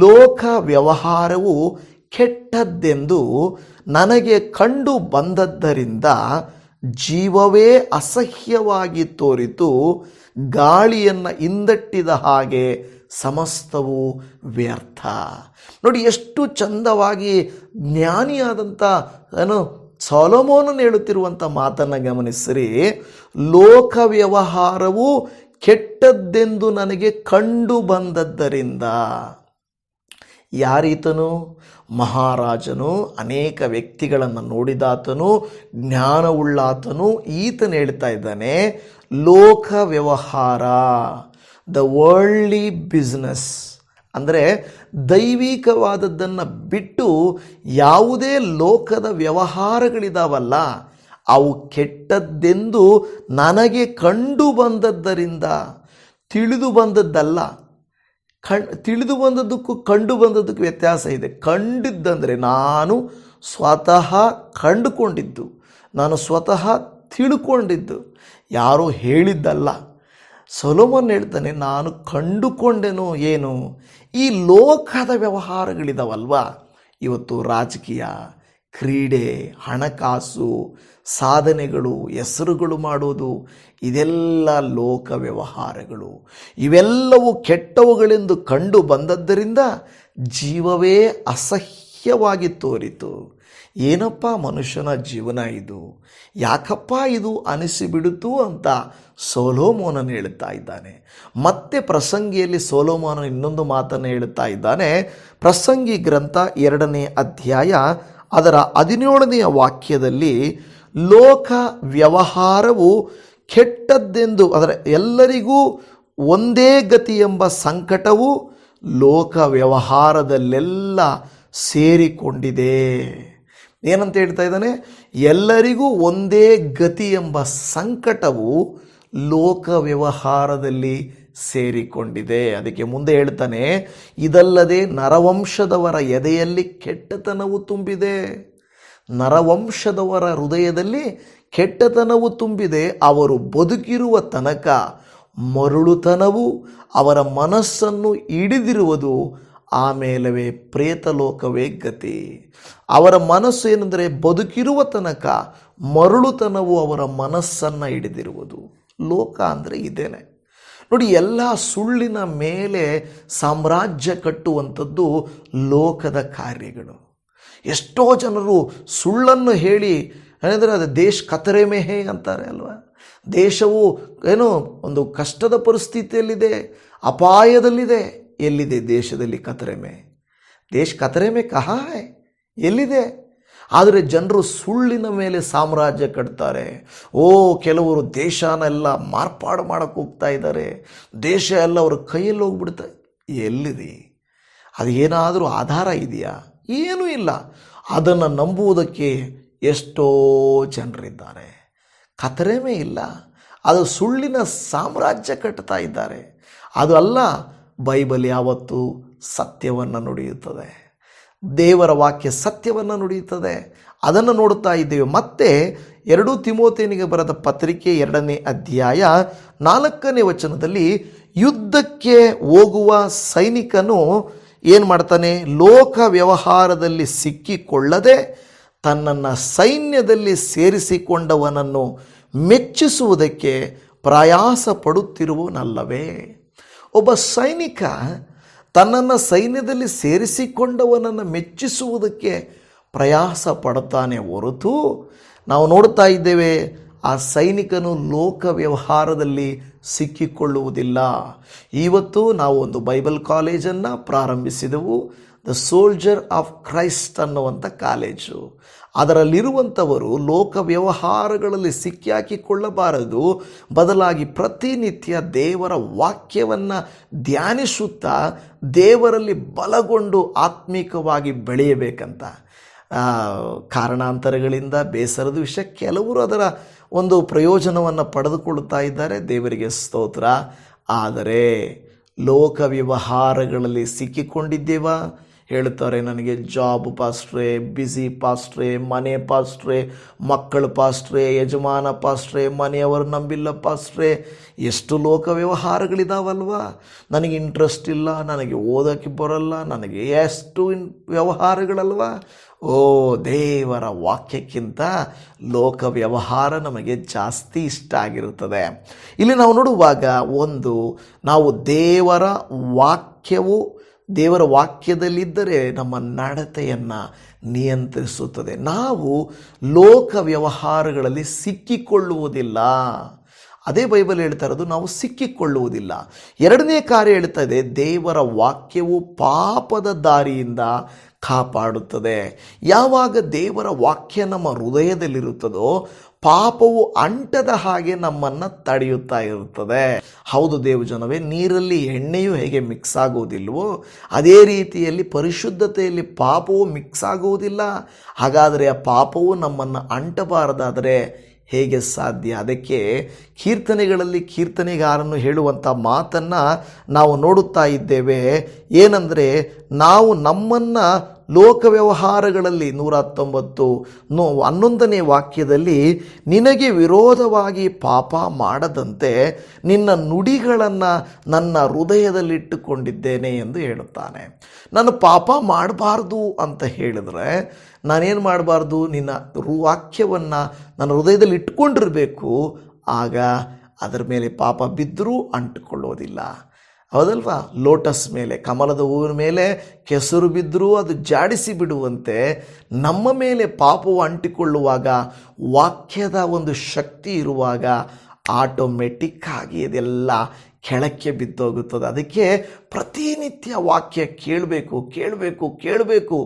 ಲೋಕ ವ್ಯವಹಾರವು ಕೆಟ್ಟದ್ದೆಂದು ನನಗೆ ಕಂಡು ಬಂದದ್ದರಿಂದ ಜೀವವೇ ಅಸಹ್ಯವಾಗಿ ತೋರಿತು, ಗಾಳಿಯನ್ನು ಹಿಂದಟ್ಟಿದ ಹಾಗೆ ಸಮಸ್ತವು ವ್ಯರ್ಥ. ನೋಡಿ ಎಷ್ಟು ಚಂದವಾಗಿ ಜ್ಞಾನಿಯಾದಂಥ ಸೊಲೊಮೋನನು ಹೇಳುತ್ತಿರುವಂಥ ಮಾತನ್ನು ಗಮನಿಸಿರಿ. ಲೋಕ ವ್ಯವಹಾರವು ಕೆಟ್ಟದ್ದೆಂದು ನನಗೆ ಕಂಡು ಬಂದದ್ದರಿಂದ. ಯಾರೀತನು? ಮಹಾರಾಜನು, ಅನೇಕ ವ್ಯಕ್ತಿಗಳನ್ನು ನೋಡಿದಾತನು, ಜ್ಞಾನವುಳ್ಳಾತನು. ಈತನು ಹೇಳ್ತಾ ಇದ್ದಾನೆ, ಲೋಕ ವ್ಯವಹಾರ, ದ ವರ್ಲ್ಡ್ಲಿ ಬಿಸ್ನೆಸ್, ಅಂದರೆ ದೈವಿಕವಾದದ್ದನ್ನು ಬಿಟ್ಟು ಯಾವುದೇ ಲೋಕದ ವ್ಯವಹಾರಗಳಿದಾವಲ್ಲ ಅವು ಕೆಟ್ಟದ್ದೆಂದು ನನಗೆ ಕಂಡು ಬಂದದ್ದರಿಂದ. ತಿಳಿದು ಬಂದದ್ದಲ್ಲ, ತಿಳಿದು ಬಂದದ್ದಕ್ಕೂ ಕಂಡು ಬಂದದ್ದಕ್ಕೂ ವ್ಯತ್ಯಾಸ ಇದೆ. ಕಂಡಿದ್ದಂದರೆ ನಾನು ಸ್ವತಃ ಕಂಡುಕೊಂಡಿದ್ದು, ನಾನು ಸ್ವತಃ ತಿಳ್ಕೊಂಡಿದ್ದು, ಯಾರೋ ಹೇಳಿದ್ದಲ್ಲ. ಸೊಲೊಮೋನ್ ಹೇಳ್ತಾನೆ, ನಾನು ಕಂಡುಕೊಂಡೆನು. ಏನು? ಈ ಲೋಕದ ವ್ಯವಹಾರಗಳಿದಾವಲ್ವ, ಇವತ್ತು ರಾಜಕೀಯ, ಕ್ರೀಡೆ, ಹಣಕಾಸು, ಸಾಧನೆಗಳು, ಹೆಸರುಗಳು ಮಾಡೋದು, ಇದೆಲ್ಲ ಲೋಕ ವ್ಯವಹಾರಗಳು. ಇವೆಲ್ಲವೂ ಕೆಟ್ಟವುಗಳೆಂದು ಕಂಡು ಬಂದದ್ದರಿಂದ ಜೀವವೇ ಅಸಹ್ಯವಾಗಿ ತೋರಿತು. ಏನಪ್ಪ ಮನುಷ್ಯನ ಜೀವನ ಇದು, ಯಾಕಪ್ಪ ಇದು ಅನಿಸಿಬಿಡುತ್ತು ಅಂತ ಸೊಲೊಮೋನನು ಹೇಳುತ್ತಾ ಇದ್ದಾನೆ. ಮತ್ತೆ ಪ್ರಸಂಗಿಯಲ್ಲಿ ಸೊಲೊಮೋನನು ಇನ್ನೊಂದು ಮಾತನ್ನು ಹೇಳುತ್ತಾ ಇದ್ದಾನೆ. ಪ್ರಸಂಗಿ ಗ್ರಂಥ 2ನೇ ಅಧ್ಯಾಯ ಅದರ 17ನೇ ವಾಕ್ಯದಲ್ಲಿ ಲೋಕ ವ್ಯವಹಾರವು ಕೆಟ್ಟದ್ದೆಂದು, ಅದರ ಎಲ್ಲರಿಗೂ ಒಂದೇ ಗತಿ ಎಂಬ ಸಂಕಟವು ಲೋಕ ವ್ಯವಹಾರದಲ್ಲೆಲ್ಲ ಸೇರಿಕೊಂಡಿದೆ. ಏನಂತ ಹೇಳ್ತಾ ಇದ್ದಾನೆ? ಎಲ್ಲರಿಗೂ ಒಂದೇ ಗತಿ ಎಂಬ ಸಂಕಟವು ಲೋಕ ವ್ಯವಹಾರದಲ್ಲಿ ಸೇರಿಕೊಂಡಿದೆ. ಅದಕ್ಕೆ ಮುಂದೆ ಹೇಳ್ತಾನೆ, ಇದಲ್ಲದೆ ನರವಂಶದವರ ಎದೆಯಲ್ಲಿ ಕೆಟ್ಟತನವು ತುಂಬಿದೆ. ನರವಂಶದವರ ಹೃದಯದಲ್ಲಿ ಕೆಟ್ಟತನವು ತುಂಬಿದೆ. ಅವರು ಬದುಕಿರುವ ತನಕ ಮರುಳುತನವು ಅವರ ಮನಸ್ಸನ್ನು ಹಿಡಿದಿರುವುದು, ಆಮೇಲವೇ ಪ್ರೇತಲೋಕವೇ ಗತಿ. ಅವರ ಮನಸ್ಸು ಏನಂದರೆ ಬದುಕಿರುವ ತನಕ ಮರುಳುತನವು ಅವರ ಮನಸ್ಸನ್ನು ಹಿಡಿದಿರುವುದು. ಲೋಕ ಅಂದರೆ ಇದೇನೆ ನೋಡಿ. ಎಲ್ಲ ಸುಳ್ಳಿನ ಮೇಲೆ ಸಾಮ್ರಾಜ್ಯ ಕಟ್ಟುವಂಥದ್ದು ಲೋಕದ ಕಾರ್ಯಗಳು. ಎಷ್ಟೋ ಜನರು ಸುಳ್ಳನ್ನು ಹೇಳಿ ಅಂದರೆ ಅದು ದೇಶ ಕತರೆ ಮೇಹೆ ಅಂತಾರೆ ಅಲ್ವಾ. ದೇಶವು ಏನೋ ಒಂದು ಕಷ್ಟದ ಪರಿಸ್ಥಿತಿಯಲ್ಲಿದೆ, ಅಪಾಯದಲ್ಲಿದೆ. ಎಲ್ಲಿದೆ ದೇಶದಲ್ಲಿ ಕತರೆಮೆ? ದೇಶ ಕತರೆಮೆ ಕಹಾ ಹೈ? ಎಲ್ಲಿದೆ? ಆದರೆ ಜನರು ಸುಳ್ಳಿನ ಮೇಲೆ ಸಾಮ್ರಾಜ್ಯ ಕಟ್ತಾರೆ. ಕೆಲವರು ದೇಶನೆಲ್ಲ ಮಾರ್ಪಾಡು ಮಾಡೋಕ್ಕೆ ಹೋಗ್ತಾ ಇದ್ದಾರೆ. ದೇಶ ಎಲ್ಲ ಅವ್ರ ಕೈಯಲ್ಲಿ ಹೋಗ್ಬಿಡ್ತಾರೆ. ಎಲ್ಲಿದೆ? ಅದು ಏನಾದರೂ ಆಧಾರ ಇದೆಯಾ? ಏನೂ ಇಲ್ಲ. ಅದನ್ನು ನಂಬುವುದಕ್ಕೆ ಎಷ್ಟೋ ಜನರಿದ್ದಾರೆ. ಕತರೆಮೆ ಇಲ್ಲ, ಅದು ಸುಳ್ಳಿನ ಸಾಮ್ರಾಜ್ಯ ಕಟ್ತಾ ಇದ್ದಾರೆ. ಅದು ಅಲ್ಲ, ಬೈಬಲ್ ಯಾವತ್ತೂ ಸತ್ಯವನ್ನು ನುಡಿಯುತ್ತದೆ. ದೇವರ ವಾಕ್ಯ ಸತ್ಯವನ್ನು ನುಡಿಯುತ್ತದೆ. ಅದನ್ನು ನೋಡುತ್ತಾ ಇದ್ದೇವೆ. ಮತ್ತೆ 2 ತಿಮೋಥೆಯನಿಗೆ ಬರೆದ ಪತ್ರಿಕೆ 2ನೇ ಅಧ್ಯಾಯ 4ನೇ ವಚನದಲ್ಲಿ ಯುದ್ಧಕ್ಕೆ ಹೋಗುವ ಸೈನಿಕನು ಏನು ಮಾಡ್ತಾನೆ? ಲೋಕ ವ್ಯವಹಾರದಲ್ಲಿ ಸಿಕ್ಕಿಕೊಳ್ಳದೆ ತನ್ನನ್ನು ಸೈನ್ಯದಲ್ಲಿ ಸೇರಿಸಿಕೊಂಡವನನ್ನು ಮೆಚ್ಚಿಸುವುದಕ್ಕೆ ಪ್ರಯಾಸ ಪಡುತ್ತಿರುವನಲ್ಲವೇ? ಒಬ್ಬ ಸೈನಿಕ ತನ್ನನ್ನು ಸೈನ್ಯದಲ್ಲಿ ಸೇರಿಸಿಕೊಂಡವನನ್ನು ಮೆಚ್ಚಿಸುವುದಕ್ಕೆ ಪ್ರಯಾಸ ಪಡುತ್ತಾನೆ ಹೊರತು, ನಾವು ನೋಡ್ತಾ ಇದ್ದೇವೆ ಆ ಸೈನಿಕನು ಲೋಕ ವ್ಯವಹಾರದಲ್ಲಿ ಸಿಕ್ಕಿಕೊಳ್ಳುವುದಿಲ್ಲ. ಇವತ್ತು ನಾವು ಒಂದು ಬೈಬಲ್ ಕಾಲೇಜನ್ನು ಪ್ರಾರಂಭಿಸಿದೆವು, ದ ಸೋಲ್ಜರ್ ಆಫ್ ಕ್ರೈಸ್ಟ್ ಅನ್ನುವಂಥ ಕಾಲೇಜು. ಅದರಲ್ಲಿರುವಂಥವರು ಲೋಕ ವ್ಯವಹಾರಗಳಲ್ಲಿ ಸಿಕ್ಕಿಹಾಕಿಕೊಳ್ಳಬಾರದು, ಬದಲಾಗಿ ಪ್ರತಿನಿತ್ಯ ದೇವರ ವಾಕ್ಯವನ್ನು ಧ್ಯಾನಿಸುತ್ತಾ ದೇವರಲ್ಲಿ ಬಲಗೊಂಡು ಆತ್ಮಿಕವಾಗಿ ಬೆಳೆಯಬೇಕಂತ. ಕಾರಣಾಂತರಗಳಿಂದ ಬೇಸರದ ವಿಷಯ, ಕೆಲವರು ಅದರ ಒಂದು ಪ್ರಯೋಜನವನ್ನು ಪಡೆದುಕೊಳ್ಳುತ್ತಾ ಇದ್ದಾರೆ, ದೇವರಿಗೆ ಸ್ತೋತ್ರ. ಆದರೆ ಲೋಕ ವ್ಯವಹಾರಗಳಲ್ಲಿ ಸಿಕ್ಕಿಕೊಂಡಿದ್ದೇವಾ? ಹೇಳ್ತಾರೆ, ನನಗೆ ಜಾಬ್ ಪಾಸ್ಟ್ರೆ, ಬ್ಯುಸಿ ಪಾಸ್ಟ್ರೆ, ಮನೆ ಪಾಸ್ಟ್ರೆ, ಮಕ್ಕಳು ಪಾಸ್ಟ್ರೆ, ಯಜಮಾನ ಪಾಸ್ಟ್ರೆ, ಮನೆಯವರು ನಂಬಿಲ್ಲ ಪಾಸ್ಟ್ರೆ. ಎಷ್ಟು ಲೋಕ ವ್ಯವಹಾರಗಳಿದಾವಲ್ವ. ನನಗೆ ಇಂಟ್ರೆಸ್ಟ್ ಇಲ್ಲ, ನನಗೆ ಓದೋಕ್ಕೆ ಬರಲ್ಲ, ನನಗೆ ಎಷ್ಟು ವ್ಯವಹಾರಗಳಲ್ವ. ಓ, ದೇವರ ವಾಕ್ಯಕ್ಕಿಂತ ಲೋಕ ವ್ಯವಹಾರ ನಮಗೆ ಜಾಸ್ತಿ ಇಷ್ಟ ಆಗಿರುತ್ತದೆ. ಇಲ್ಲಿ ನಾವು ನೋಡುವಾಗ ನಾವು ದೇವರ ವಾಕ್ಯದಲ್ಲಿದ್ದರೆ ನಮ್ಮ ನಡತೆಯನ್ನು ನಿಯಂತ್ರಿಸುತ್ತದೆ. ನಾವು ಲೋಕ ವ್ಯವಹಾರಗಳಲ್ಲಿ ಸಿಕ್ಕಿಕೊಳ್ಳುವುದಿಲ್ಲ. ಅದೇ ಬೈಬಲ್ ಹೇಳ್ತಾ ಇರೋದು, ನಾವು ಸಿಕ್ಕಿಕೊಳ್ಳುವುದಿಲ್ಲ. ಎರಡನೇ ಕಾರ್ಯ ಹೇಳ್ತಾ ಇದೆ, ದೇವರ ವಾಕ್ಯವು ಪಾಪದ ದಾರಿಯಿಂದ ಕಾಪಾಡುತ್ತದೆ. ಯಾವಾಗ ದೇವರ ವಾಕ್ಯ ನಮ್ಮ ಹೃದಯದಲ್ಲಿರುತ್ತದೋ ಪಾಪವು ಅಂಟದ ಹಾಗೆ ನಮ್ಮನ್ನು ತಡೆಯುತ್ತಾ ಇರುತ್ತದೆ. ಹೌದು ದೇವಜನವೇ, ನೀರಲ್ಲಿ ಎಣ್ಣೆಯು ಹೇಗೆ ಮಿಕ್ಸ್ ಆಗುವುದಿಲ್ವೋ ಅದೇ ರೀತಿಯಲ್ಲಿ ಪರಿಶುದ್ಧತೆಯಲ್ಲಿ ಪಾಪವು ಮಿಕ್ಸ್ ಆಗುವುದಿಲ್ಲ. ಹಾಗಾದರೆ ಆ ಪಾಪವು ನಮ್ಮನ್ನು ಅಂಟಬಾರದಾದರೆ ಹೇಗೆ ಸಾಧ್ಯ? ಅದಕ್ಕೆ ಕೀರ್ತನೆಗಳಲ್ಲಿ ಕೀರ್ತನೆಗಾರನು ಹೇಳುವಂಥ ಮಾತನ್ನು ನಾವು ನೋಡುತ್ತಾ ಇದ್ದೇವೆ. ಏನಂದರೆ, ನಾವು ನಮ್ಮನ್ನು ಲೋಕ ವ್ಯವಹಾರಗಳಲ್ಲಿ 119 ವಾಕ್ಯದಲ್ಲಿ ನಿನಗೆ ವಿರೋಧವಾಗಿ ಪಾಪ ಮಾಡದಂತೆ ನಿನ್ನ ನುಡಿಗಳನ್ನು ನನ್ನ ಹೃದಯದಲ್ಲಿಟ್ಟುಕೊಂಡಿದ್ದೇನೆ ಎಂದು ಹೇಳುತ್ತಾನೆ. ನಾನು ಪಾಪ ಮಾಡಬಾರ್ದು ಅಂತ ಹೇಳಿದ್ರೆ ನಾನೇನು ಮಾಡಬಾರ್ದು? ನಿನ್ನ ವಾಕ್ಯವನ್ನು ನನ್ನ ಹೃದಯದಲ್ಲಿ ಇಟ್ಕೊಂಡಿರಬೇಕು. ಆಗ ಅದರ ಮೇಲೆ ಪಾಪ ಬಿದ್ದರೂ ಅಂಟಿಕೊಳ್ಳೋದಿಲ್ಲ. ಹೌದಲ್ವಾ? ಲೋಟಸ್ ಮೇಲೆ, ಕಮಲದ ಹೂವಿನ ಮೇಲೆ ಕೆಸರು ಬಿದ್ದರೂ ಅದು ಜಾಡಿಸಿ ಬಿಡುವಂತೆ ನಮ್ಮ ಮೇಲೆ ಪಾಪವು ಅಂಟಿಕೊಳ್ಳುವಾಗ, ವಾಕ್ಯದ ಒಂದು ಶಕ್ತಿ ಇರುವಾಗ ಆಟೋಮೆಟಿಕ್ ಆಗಿ ಇದೆಲ್ಲ ಕೆಳಕ್ಕೆ ಬಿದ್ದೋಗುತ್ತದೆ. ಅದಕ್ಕೆ ಪ್ರತಿನಿತ್ಯ ವಾಕ್ಯ ಕೇಳಬೇಕು.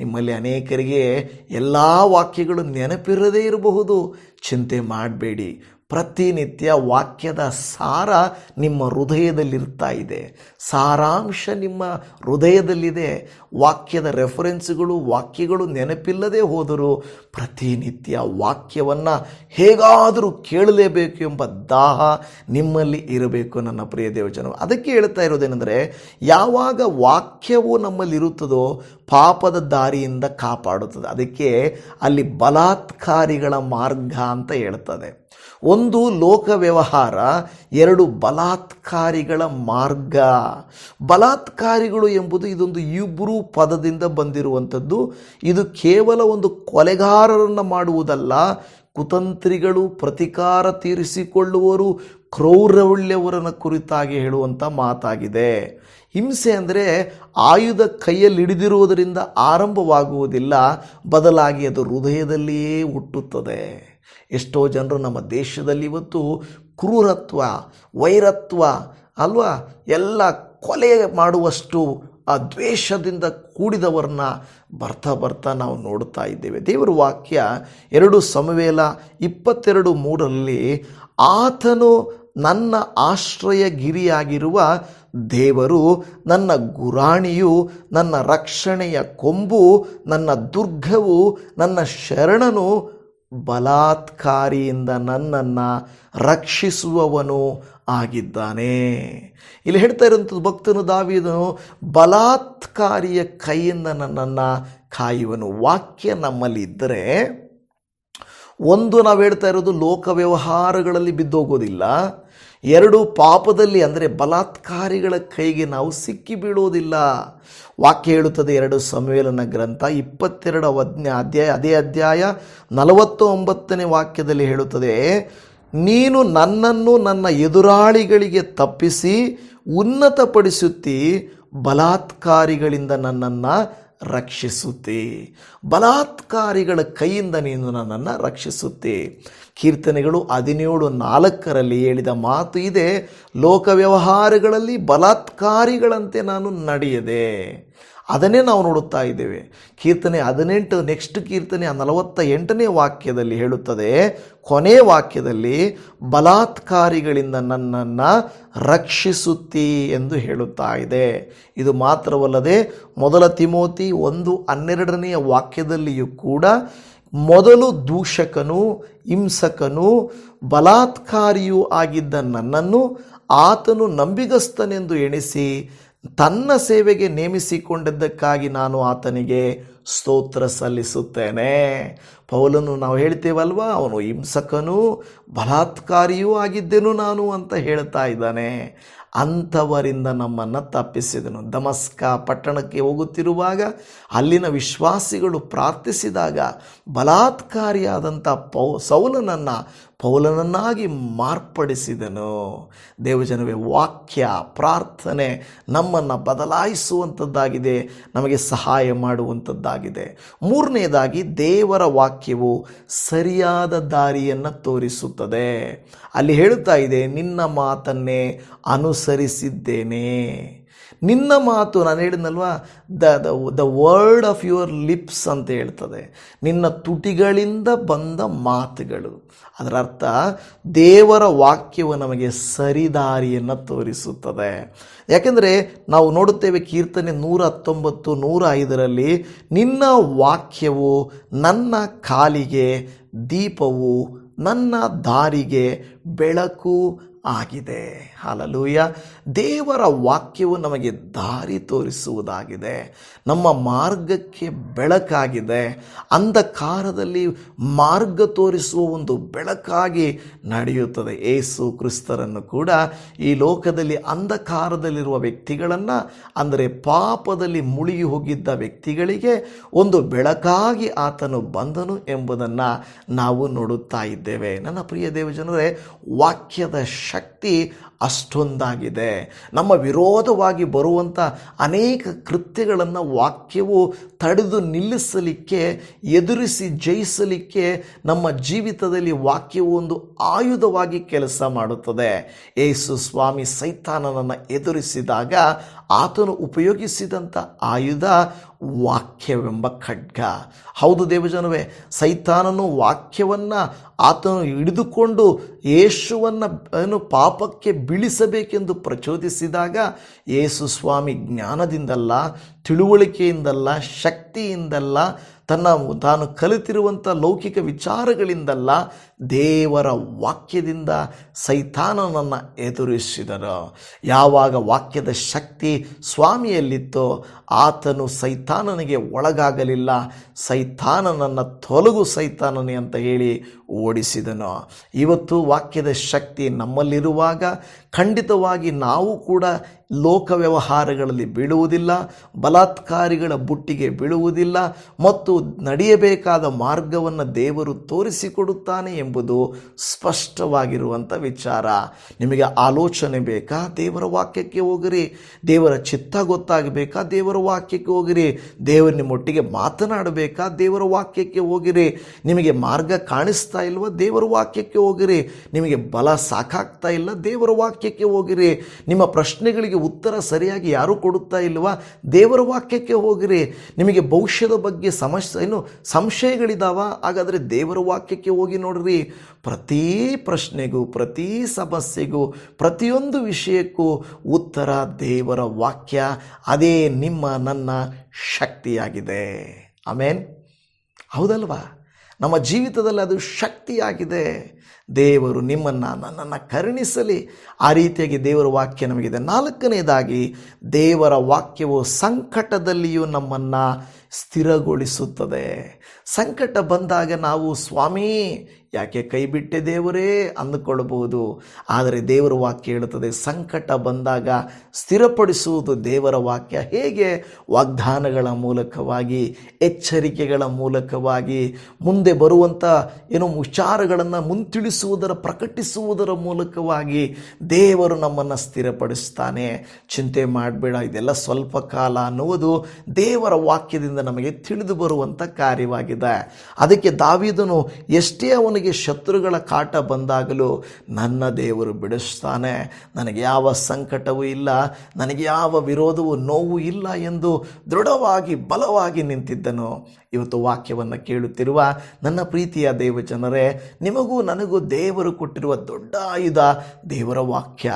ನಿಮ್ಮಲ್ಲಿ ಅನೇಕರಿಗೆ ಎಲ್ಲ ವಾಕ್ಯಗಳು ನೆನಪಿರದೇ ಇರಬಹುದು. ಚಿಂತೆ ಮಾಡಬೇಡಿ. ಪ್ರತಿನಿತ್ಯ ವಾಕ್ಯದ ಸಾರ ನಿಮ್ಮ ಹೃದಯದಲ್ಲಿರ್ತಾ ಇದೆ. ಸಾರಾಂಶ ನಿಮ್ಮ ಹೃದಯದಲ್ಲಿದೆ. ವಾಕ್ಯದ ರೆಫರೆನ್ಸ್ಗಳು, ವಾಕ್ಯಗಳು ನೆನಪಿಲ್ಲದೆ ಹೋದರೂ ಪ್ರತಿನಿತ್ಯ ವಾಕ್ಯವನ್ನು ಹೇಗಾದರೂ ಕೇಳಲೇಬೇಕು ಎಂಬ ದಾಹ ನಿಮ್ಮಲ್ಲಿ ಇರಬೇಕು ನನ್ನ ಪ್ರಿಯ ದೇವಜನ. ಅದಕ್ಕೆ ಹೇಳ್ತಾ ಇರೋದೇನೆಂದರೆ, ಯಾವಾಗ ವಾಕ್ಯವು ನಮ್ಮಲ್ಲಿರುತ್ತದೋ ಪಾಪದ ದಾರಿಯಿಂದ ಕಾಪಾಡುತ್ತದೆ. ಅದಕ್ಕೆ ಅಲ್ಲಿ ಬಲಾತ್ಕಾರಿಗಳ ಮಾರ್ಗ ಅಂತ ಹೇಳ್ತದೆ. ಒಂದು ಲೋಕ ವ್ಯವಹಾರ, ಎರಡು ಬಲಾತ್ಕಾರಿಗಳ ಮಾರ್ಗ. ಬಲಾತ್ಕಾರಿಗಳು ಎಂಬುದು ಇದೊಂದು ಇಬ್ರು ಪದದಿಂದ ಬಂದಿರುವಂಥದ್ದು. ಇದು ಕೇವಲ ಒಂದು ಕೊಲೆಗಾರರನ್ನು ಮಾಡುವುದಲ್ಲ, ಕುತಂತ್ರಿಗಳು, ಪ್ರತಿಕಾರ ತೀರಿಸಿಕೊಳ್ಳುವವರು, ಕ್ರೌರ್ಯವುಳ್ಳವರನ್ನು ಕುರಿತಾಗಿ ಹೇಳುವಂಥ ಮಾತಾಗಿದೆ. ಹಿಂಸೆ ಅಂದರೆ ಆಯುಧ ಕೈಯಲ್ಲಿ ಹಿಡಿದಿರುವುದರಿಂದ ಆರಂಭವಾಗುವುದಿಲ್ಲ, ಬದಲಾಗಿ ಅದು ಹೃದಯದಲ್ಲಿಯೇ ಹುಟ್ಟುತ್ತದೆ. ಎಷ್ಟೋ ಜನರು ನಮ್ಮ ದೇಶದಲ್ಲಿ ಇವತ್ತು ಕ್ರೂರತ್ವ, ವೈರತ್ವ ಅಲ್ವಾ, ಎಲ್ಲ ಕೊಲೆ ಮಾಡುವಷ್ಟು ಆ ದ್ವೇಷದಿಂದ ಕೂಡಿದವರನ್ನ ಬರ್ತಾ ನಾವು ನೋಡ್ತಾ ಇದ್ದೇವೆ. ದೇವರ ವಾಕ್ಯ 2 ಸಮುವೇಲ 22:3 ಆತನು ನನ್ನ ಆಶ್ರಯ ಗಿರಿಯಾಗಿರುವ ದೇವರು, ನನ್ನ ಗುರಾಣಿಯು, ನನ್ನ ರಕ್ಷಣೆಯ ಕೊಂಬು, ನನ್ನ ದುರ್ಗವು, ನನ್ನ ಶರಣನು, ಬಲಾತ್ಕಾರಿಯಿಂದ ನನ್ನನ್ನು ರಕ್ಷಿಸುವವನು ಆಗಿದ್ದಾನೆ. ಇಲ್ಲಿ ಹೇಳ್ತಾ ಇರುವಂಥದ್ದು, ಭಕ್ತನು ದಾವೀದನು ಬಲಾತ್ಕಾರಿಯ ಕೈಯಿಂದ ನನ್ನನ್ನು ಕಾಯುವನು. ವಾಕ್ಯ ನಮ್ಮಲ್ಲಿ ಇದ್ದರೆ, ನಾವು ಹೇಳ್ತಾ ಇರೋದು ಲೋಕ ವ್ಯವಹಾರಗಳಲ್ಲಿ ಬಿದ್ದೋಗೋದಿಲ್ಲ. 2 ಪಾಪದಲ್ಲಿ ಅಂದರೆ ಬಲಾತ್ಕಾರಿಗಳ ಕೈಗೆ ನಾವು ಸಿಕ್ಕಿ ಬೀಳೋದಿಲ್ಲ. ವಾಕ್ಯ ಹೇಳುತ್ತದೆ 2 ಸಮುವೇಲನ ಗ್ರಂಥ 22 ಅದೇ ಅಧ್ಯಾಯ 49 ವಾಕ್ಯದಲ್ಲಿ ಹೇಳುತ್ತದೆ, ನೀನು ನನ್ನನ್ನು ನನ್ನ ಎದುರಾಳಿಗಳಿಗೆ ತಪ್ಪಿಸಿ ಉನ್ನತಪಡಿಸುತ್ತಿ, ಬಲಾತ್ಕಾರಿಗಳಿಂದ ನನ್ನನ್ನು ರಕ್ಷಿಸುತ್ತೆ. ಬಲಾತ್ಕಾರಿಗಳ ಕೈಯಿಂದ ನೀನು ನನ್ನನ್ನು ರಕ್ಷಿಸುತ್ತೆ. ಕೀರ್ತನೆಗಳು 17:4 ಹೇಳಿದ ಮಾತು ಇದೆ, ಲೋಕ ವ್ಯವಹಾರಗಳಲ್ಲಿ ಬಲಾತ್ಕಾರಿಗಳಂತೆ ನಾನು ನಡೆಯದೆ. ಅದನ್ನೇ ನಾವು ನೋಡುತ್ತಾ ಇದ್ದೇವೆ. ಕೀರ್ತನೆ 18 ನೆಕ್ಸ್ಟ್ ಕೀರ್ತನೆ 48 ವಾಕ್ಯದಲ್ಲಿ ಹೇಳುತ್ತದೆ, ಕೊನೆ ವಾಕ್ಯದಲ್ಲಿ ಬಲಾತ್ಕಾರಿಗಳಿಂದ ನನ್ನನ್ನು ರಕ್ಷಿಸುತ್ತಿ ಎಂದು ಹೇಳುತ್ತಾ ಇದೆ. ಇದು ಮಾತ್ರವಲ್ಲದೆ 1 ತಿಮೋತಿ 1:12 ವಾಕ್ಯದಲ್ಲಿಯೂ ಕೂಡ, ಮೊದಲು ದೂಷಕನು, ಹಿಂಸಕನು, ಬಲಾತ್ಕಾರಿಯೂ ಆಗಿದ್ದ ನನ್ನನ್ನು ಆತನು ನಂಬಿಗಸ್ತನೆಂದು ಎಣಿಸಿ ತನ್ನ ಸೇವೆಗೆ ನೇಮಿಸಿಕೊಂಡಿದ್ದಕ್ಕಾಗಿ ನಾನು ಆತನಿಗೆ ಸ್ತೋತ್ರ ಸಲ್ಲಿಸುತ್ತೇನೆ. ಪೌಲನು ನಾವು ಹೇಳ್ತೇವಲ್ವಾ, ಅವನು ಹಿಂಸಕನೂ ಬಲಾತ್ಕಾರಿಯೂ ಆಗಿದ್ದೆನು ನಾನು ಅಂತ ಹೇಳ್ತಾ ಇದ್ದಾನೆ. ಅಂಥವರಿಂದ ನಮ್ಮನ್ನು ತಪ್ಪಿಸಿದನು. ದಮಸ್ಕ ಪಟ್ಟಣಕ್ಕೆ ಹೋಗುತ್ತಿರುವಾಗ ಅಲ್ಲಿನ ವಿಶ್ವಾಸಿಗಳು ಪ್ರಾರ್ಥಿಸಿದಾಗ ಬಲಾತ್ಕಾರಿಯಾದಂಥ ಸೌಲನನ್ನು ಪೌಲನನ್ನಾಗಿ ಮಾರ್ಪಡಿಸಿದನು. ದೇವಜನವೇ, ವಾಕ್ಯ ಪ್ರಾರ್ಥನೆ ನಮ್ಮನ್ನು ಬದಲಾಯಿಸುವಂಥದ್ದಾಗಿದೆ, ನಮಗೆ ಸಹಾಯ ಮಾಡುವಂಥದ್ದಾಗಿದೆ. ಮೂರನೇದಾಗಿ, ದೇವರ ವಾಕ್ಯವು ಸರಿಯಾದ ದಾರಿಯನ್ನು ತೋರಿಸುತ್ತದೆ. ಅಲ್ಲಿ ಹೇಳುತ್ತಾ ಇದೆ, ನಿನ್ನ ಮಾತನ್ನೇ ಅನುಸರಿಸಿದ್ದೇನೆ. ನಿನ್ನ ಮಾತು, ನಾನು ಹೇಳಿದ್ನಲ್ವಾ, the word of your lips ಅಂತ ಹೇಳ್ತದೆ. ನಿನ್ನ ತುಟಿಗಳಿಂದ ಬಂದ ಮಾತುಗಳು. ಅದರ ಅರ್ಥ, ದೇವರ ವಾಕ್ಯವು ನಮಗೆ ಸರಿದಾರಿಯನ್ನು ತೋರಿಸುತ್ತದೆ. ಯಾಕೆಂದರೆ ನಾವು ನೋಡುತ್ತೇವೆ ಕೀರ್ತನೆ 119, 105ರಲ್ಲಿ, ನಿನ್ನ ವಾಕ್ಯವು ನನ್ನ ಕಾಲಿಗೆ ದೀಪವು, ನನ್ನ ದಾರಿಗೆ ಬೆಳಕು ಆಗಿದೆ. ಹಲ್ಲೆಲೂಯಾ. ದೇವರ ವಾಕ್ಯವು ನಮಗೆ ದಾರಿ ತೋರಿಸುವುದಾಗಿದೆ, ನಮ್ಮ ಮಾರ್ಗಕ್ಕೆ ಬೆಳಕಾಗಿದೆ. ಅಂಧಕಾರದಲ್ಲಿ ಮಾರ್ಗ ತೋರಿಸುವ ಒಂದು ಬೆಳಕಾಗಿ ನಡೆಯುತ್ತದೆ. ಯೇಸು ಕ್ರಿಸ್ತರನ್ನು ಕೂಡ ಈ ಲೋಕದಲ್ಲಿ ಅಂಧಕಾರದಲ್ಲಿರುವ ವ್ಯಕ್ತಿಗಳನ್ನು, ಅಂದರೆ ಪಾಪದಲ್ಲಿ ಮುಳುಗಿ ಹೋಗಿದ್ದ ವ್ಯಕ್ತಿಗಳಿಗೆ ಒಂದು ಬೆಳಕಾಗಿ ಆತನು ಬಂದನು ಎಂಬುದನ್ನು ನಾವು ನೋಡುತ್ತಾ ಇದ್ದೇವೆ. ನನ್ನ ಪ್ರಿಯ ದೇವಜನರೇ, ವಾಕ್ಯದ ಶಕ್ತಿ ಅಷ್ಟೊಂದಾಗಿದೆ. ನಮ್ಮ ವಿರೋಧವಾಗಿ ಬರುವಂಥ ಅನೇಕ ಕೃತ್ಯಗಳನ್ನು ವಾಕ್ಯವು ತಡೆದು ನಿಲ್ಲಿಸಲಿಕ್ಕೆ, ಎದುರಿಸಿ ಜಯಿಸಲಿಕ್ಕೆ ನಮ್ಮ ಜೀವಿತದಲ್ಲಿ ವಾಕ್ಯವು ಒಂದು ಆಯುಧವಾಗಿ ಕೆಲಸ ಮಾಡುತ್ತದೆ. ಯೇಸು ಸ್ವಾಮಿ ಸೈತಾನನನ್ನು ಎದುರಿಸಿದಾಗ ಆತನು ಉಪಯೋಗಿಸಿದಂಥ ಆಯುಧ ವಾಕ್ಯವೆಂಬ ಖಡ್ಗ. ಹೌದು ದೇವಜನವೇ, ಸೈತಾನನು ವಾಕ್ಯವನ್ನು ಆತನು ಹಿಡಿದುಕೊಂಡು ಯೇಸುವನ್ನು ಪಾಪಕ್ಕೆ ಬೀಳಿಸಬೇಕೆಂದು ಪ್ರಚೋದಿಸಿದಾಗ ಯೇಸು ಸ್ವಾಮಿ ಜ್ಞಾನದಿಂದಲ್ಲ, ತಿಳುವಳಿಕೆಯಿಂದಲ್ಲ, ಶಕ್ತಿಯಿಂದಲ್ಲ, ತಾನು ಕಲಿತಿರುವಂಥ ಲೌಕಿಕ ವಿಚಾರಗಳಿಂದಲ್ಲ, ದೇವರ ವಾಕ್ಯದಿಂದ ಸೈತಾನನನ್ನು ಎದುರಿಸಿದರು. ಯಾವಾಗ ವಾಕ್ಯದ ಶಕ್ತಿ ಸ್ವಾಮಿಯಲ್ಲಿತ್ತೋ ಆತನು ಸೈತಾನನಿಗೆ ಒಳಗಾಗಲಿಲ್ಲ. ಸೈತಾನನನ್ನು ತೊಲಗು ಸೈತಾನನೇ ಅಂತ ಹೇಳಿ ಓಡಿಸಿದನು. ಇವತ್ತು ವಾಕ್ಯದ ಶಕ್ತಿ ನಮ್ಮಲ್ಲಿರುವಾಗ ಖಂಡಿತವಾಗಿ ನಾವು ಕೂಡ ಲೋಕ ವ್ಯವಹಾರಗಳಲ್ಲಿ ಬೀಳುವುದಿಲ್ಲ, ಬಲಾತ್ಕಾರಿಗಳ ಬುಟ್ಟಿಗೆ ಬೀಳುವುದಿಲ್ಲ, ಮತ್ತು ನಡೆಯಬೇಕಾದ ಮಾರ್ಗವನ್ನು ದೇವರು ತೋರಿಸಿಕೊಡುತ್ತಾನೆ ಎಂಬುದು ಸ್ಪಷ್ಟವಾಗಿರುವಂಥ ವಿಚಾರ. ನಿಮಗೆ ಆಲೋಚನೆ ಬೇಕಾ? ದೇವರ ವಾಕ್ಯಕ್ಕೆ ಹೋಗಿರಿ. ದೇವರ ಚಿತ್ತ ಗೊತ್ತಾಗಬೇಕಾ? ದೇವರ ವಾಕ್ಯಕ್ಕೆ ಹೋಗಿರಿ. ದೇವರು ನಿಮ್ಮೊಟ್ಟಿಗೆ ಮಾತನಾಡಬೇಕಾ? ದೇವರ ವಾಕ್ಯಕ್ಕೆ ಹೋಗಿರಿ. ನಿಮಗೆ ಮಾರ್ಗ ಕಾಣಿಸ್ತಾ ಇಲ್ವಾ? ದೇವರ ವಾಕ್ಯಕ್ಕೆ ಹೋಗಿರಿ. ನಿಮಗೆ ಬಲ ಸಾಕಾಗ್ತಾ ಇಲ್ಲ? ದೇವರ ವಾಕ್ಯಕ್ಕೆ ಹೋಗಿರಿ. ನಿಮ್ಮ ಪ್ರಶ್ನೆಗಳಿಗೆ ಉತ್ತರ ಸರಿಯಾಗಿ ಯಾರೂ ಕೊಡುತ್ತಾ ಇಲ್ವಾ? ದೇವರ ವಾಕ್ಯಕ್ಕೆ ಹೋಗಿರಿ. ನಿಮಗೆ ಭವಿಷ್ಯದ ಬಗ್ಗೆ ಸಂಶಯಗಳಿದಾವ? ಹಾಗಾದರೆ ದೇವರ ವಾಕ್ಯಕ್ಕೆ ಹೋಗಿ ನೋಡ್ರಿ. ಪ್ರತಿ ಪ್ರಶ್ನೆಗೂ, ಪ್ರತಿ ಸಮಸ್ಯೆಗೂ, ಪ್ರತಿಯೊಂದು ವಿಷಯಕ್ಕೂ ಉತ್ತರ ದೇವರ ವಾಕ್ಯ. ಅದೇ ನಿಮ್ಮ ನನ್ನ ಶಕ್ತಿಯಾಗಿದೆ. ಆಮೇನ್. ಹೌದಲ್ವಾ? ನಮ್ಮ ಜೀವಿತದಲ್ಲಿ ಅದು ಶಕ್ತಿಯಾಗಿದೆ. ದೇವರು ನಿಮ್ಮನ್ನು, ನನ್ನನ್ನು ಕರುಣಿಸಲಿ. ಆ ರೀತಿಯಾಗಿ ದೇವರ ವಾಕ್ಯ ನಮಗಿದೆ. ನಾಲ್ಕನೇದಾಗಿ, ದೇವರ ವಾಕ್ಯವು ಸಂಕಟದಲ್ಲಿಯೂ ನಮ್ಮನ್ನು ಸ್ಥಿರಗೊಳಿಸುತ್ತದೆ. ಸಂಕಟ ಬಂದಾಗ ನಾವು ಸ್ವಾಮಿ ಯಾಕೆ ಕೈ ಬಿಟ್ಟೆ ದೇವರೇ ಅಂದುಕೊಳ್ಳಬಹುದು. ಆದರೆ ದೇವರ ವಾಕ್ಯ ಹೇಳುತ್ತದೆ, ಸಂಕಟ ಬಂದಾಗ ಸ್ಥಿರಪಡಿಸುವುದು ದೇವರ ವಾಕ್ಯ. ಹೇಗೆ? ವಾಗ್ದಾನಗಳ ಮೂಲಕವಾಗಿ, ಎಚ್ಚರಿಕೆಗಳ ಮೂಲಕವಾಗಿ, ಮುಂದೆ ಬರುವಂಥ ವಿಚಾರಗಳನ್ನು ಮುಂತಿಳಿಸುವುದರ, ಪ್ರಕಟಿಸುವುದರ ಮೂಲಕವಾಗಿ ದೇವರು ನಮ್ಮನ್ನು ಸ್ಥಿರಪಡಿಸ್ತಾನೆ. ಚಿಂತೆ ಮಾಡಬೇಡ, ಇದೆಲ್ಲ ಸ್ವಲ್ಪ ಕಾಲ ಅನ್ನುವುದು ದೇವರ ವಾಕ್ಯದಿಂದ ನಮಗೆ ತಿಳಿದು ಬರುವಂಥ ಕಾರ್ಯವಾಗಿದೆ. ಅದಕ್ಕೆ ದಾವೀದನು ಎಷ್ಟೇ ಅವನಿಗೆ ಶತ್ರುಗಳ ಕಾಟ ಬಂದಾಗಲೂ ನನ್ನ ದೇವರು ಬಿಡಿಸ್ತಾನೆ, ನನಗೆ ಯಾವ ಸಂಕಟವೂ ಇಲ್ಲ, ನನಗೆ ಯಾವ ವಿರೋಧವೂ ನೋವು ಇಲ್ಲ ಎಂದು ದೃಢವಾಗಿ ಬಲವಾಗಿ ನಿಂತಿದ್ದನು. ಇವತ್ತು ವಾಕ್ಯವನ್ನು ಕೇಳುತ್ತಿರುವ ನನ್ನ ಪ್ರೀತಿಯ ದೇವ ಜನರೇ, ನಿಮಗೂ ನನಗೂ ದೇವರು ಕೊಟ್ಟಿರುವ ದೊಡ್ಡ ಆಯುಧ ದೇವರ ವಾಕ್ಯ.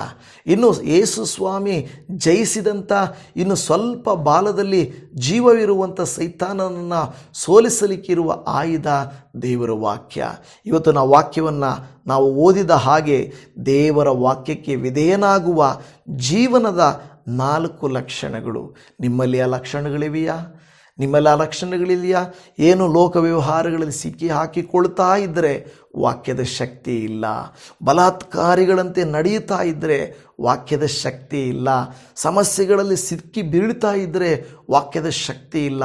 ಇನ್ನು ಯೇಸು ಸ್ವಾಮಿ ಜಯಿಸಿದಂಥ, ಇನ್ನು ಸ್ವಲ್ಪ ಬಾಲದಲ್ಲಿ ಜೀವವಿರುವಂಥ ಸೈತಾನನನ್ನು ಸೋಲಿಸಲಿಕ್ಕಿರುವ ಆಯುಧ ದೇವರ ವಾಕ್ಯ. ಇವತ್ತು ನಾವು ವಾಕ್ಯವನ್ನು ನಾವು ಓದಿದ ಹಾಗೆ ದೇವರ ವಾಕ್ಯಕ್ಕೆ ವಿಧೇಯನಾಗುವ ಜೀವನದ 4 ಲಕ್ಷಣಗಳು. ನಿಮ್ಮಲ್ಲಿ ಆ ಲಕ್ಷಣಗಳಿವೆಯಾ? ನಿಮ್ಮಲ್ಲಿ ಆ ಲಕ್ಷಣಗಳಿದೆಯಾ? ಏನು ಲೋಕ ವ್ಯವಹಾರಗಳಲ್ಲಿ ಸಿಕ್ಕಿ ಹಾಕಿಕೊಳ್ತಾ ಇದ್ದರೆ ವಾಕ್ಯದ ಶಕ್ತಿ ಇಲ್ಲ. ಬಲಾತ್ಕಾರಿಗಳಂತೆ ನಡೆಯುತ್ತಾ ಇದ್ದರೆ ವಾಕ್ಯದ ಶಕ್ತಿ ಇಲ್ಲ. ಸಮಸ್ಯೆಗಳಲ್ಲಿ ಸಿಕ್ಕಿ ಬೀಳ್ತಾ ಇದ್ದರೆ ವಾಕ್ಯದ ಶಕ್ತಿ ಇಲ್ಲ.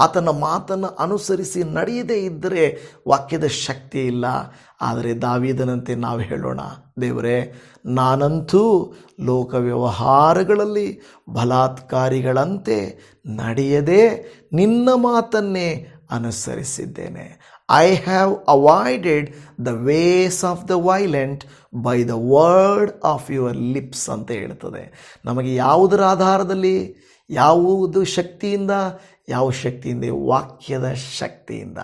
ಆತನ ಮಾತನ್ನು ಅನುಸರಿಸಿ ನಡೆಯದೇ ಇದ್ದರೆ ವಾಕ್ಯದ ಶಕ್ತಿ ಇಲ್ಲ. ಆದರೆ ದಾವೀದನಂತೆ ನಾವು ಹೇಳೋಣ, ದೇವರೇ, ನಾನಂತೂ ಲೋಕ ವ್ಯವಹಾರಗಳಲ್ಲಿ ಬಲಾತ್ಕಾರಿಗಳಂತೆ ನಡೆಯದೆ ನಿನ್ನ ಮಾತನ್ನೇ ಅನುಸರಿಸಿದ್ದೇನೆ. I have avoided the ways of the violent by the word of your lips ಅಂತ ಹೇಳ್ತದೆ. ನಮಗೆ ಯಾವುದರ ಆಧಾರದಲ್ಲಿ, ಯಾವುದು ಶಕ್ತಿಯಿಂದ? ಯಾವ ಶಕ್ತಿಯಿಂದ? ವಾಕ್ಯದ ಶಕ್ತಿಯಿಂದ.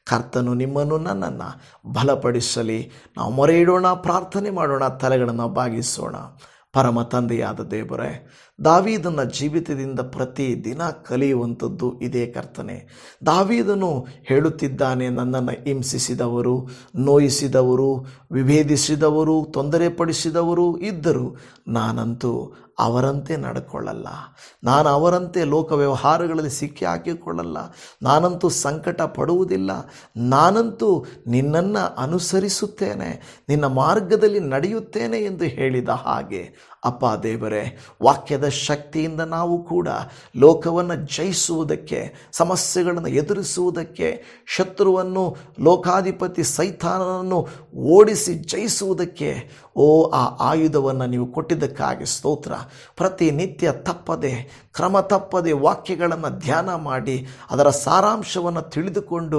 ಕರ್ತನು ನಿಮ್ಮನ್ನು ನನ್ನನ್ನು ಬಲಪಡಿಸಲಿ. ನಾವು ಮೊರೆ ಇಡೋಣ, ಪ್ರಾರ್ಥನೆ ಮಾಡೋಣ, ತಲೆಗಳನ್ನು ಬಾಗಿಸೋಣ. ಪರಮ ತಂದೆಯಾದ ದೇವರೇ, ದಾವೀದನ ಜೀವಿತದಿಂದ ಪ್ರತಿ ದಿನ ಕಲಿಯುವಂಥದ್ದು ಇದೇ ಕರ್ತನೆ. ದಾವೀದನು ಹೇಳುತ್ತಿದ್ದಾನೆ, ನನ್ನನ್ನು ಹಿಂಸಿಸಿದವರು, ನೋಯಿಸಿದವರು, ವಿಭೇದಿಸಿದವರು, ತೊಂದರೆಪಡಿಸಿದವರು ಇದ್ದರು, ನಾನಂತೂ ಅವರಂತೆ ನಡ್ಕೊಳ್ಳಲ್ಲ. ನಾನು ಅವರಂತೆ ಲೋಕ ವ್ಯವಹಾರಗಳಲ್ಲಿ ಸಿಕ್ಕಿ ಹಾಕಿಕೊಳ್ಳಲ್ಲ. ನಾನಂತೂ ಸಂಕಟ ಪಡುವುದಿಲ್ಲ. ನಾನಂತೂ ನಿನ್ನನ್ನು ಅನುಸರಿಸುತ್ತೇನೆ, ನಿನ್ನ ಮಾರ್ಗದಲ್ಲಿ ನಡೆಯುತ್ತೇನೆ ಎಂದು ಹೇಳಿದ ಹಾಗೆ ಅಪ್ಪ ದೇವರೇ, ವಾಕ್ಯದ ಶಕ್ತಿಯಿಂದ ನಾವು ಕೂಡ ಲೋಕವನ್ನು ಜಯಿಸುವುದಕ್ಕೆ, ಸಮಸ್ಯೆಗಳನ್ನು ಎದುರಿಸುವುದಕ್ಕೆ, ಶತ್ರುವನ್ನು, ಲೋಕಾಧಿಪತಿ ಸೈತಾನನನ್ನು ಓಡಿಸಿ ಜಯಿಸುವುದಕ್ಕೆ ಆ ಆಯುಧವನ್ನು ನೀವು ಕೊಟ್ಟಿದ್ದಕ್ಕಾಗಿ ಸ್ತೋತ್ರ. ಪ್ರತಿನಿತ್ಯ ತಪ್ಪದೆ, ಕ್ರಮ ತಪ್ಪದೆ ವಾಕ್ಯಗಳನ್ನು ಧ್ಯಾನ ಮಾಡಿ ಅದರ ಸಾರಾಂಶವನ್ನು ತಿಳಿದುಕೊಂಡು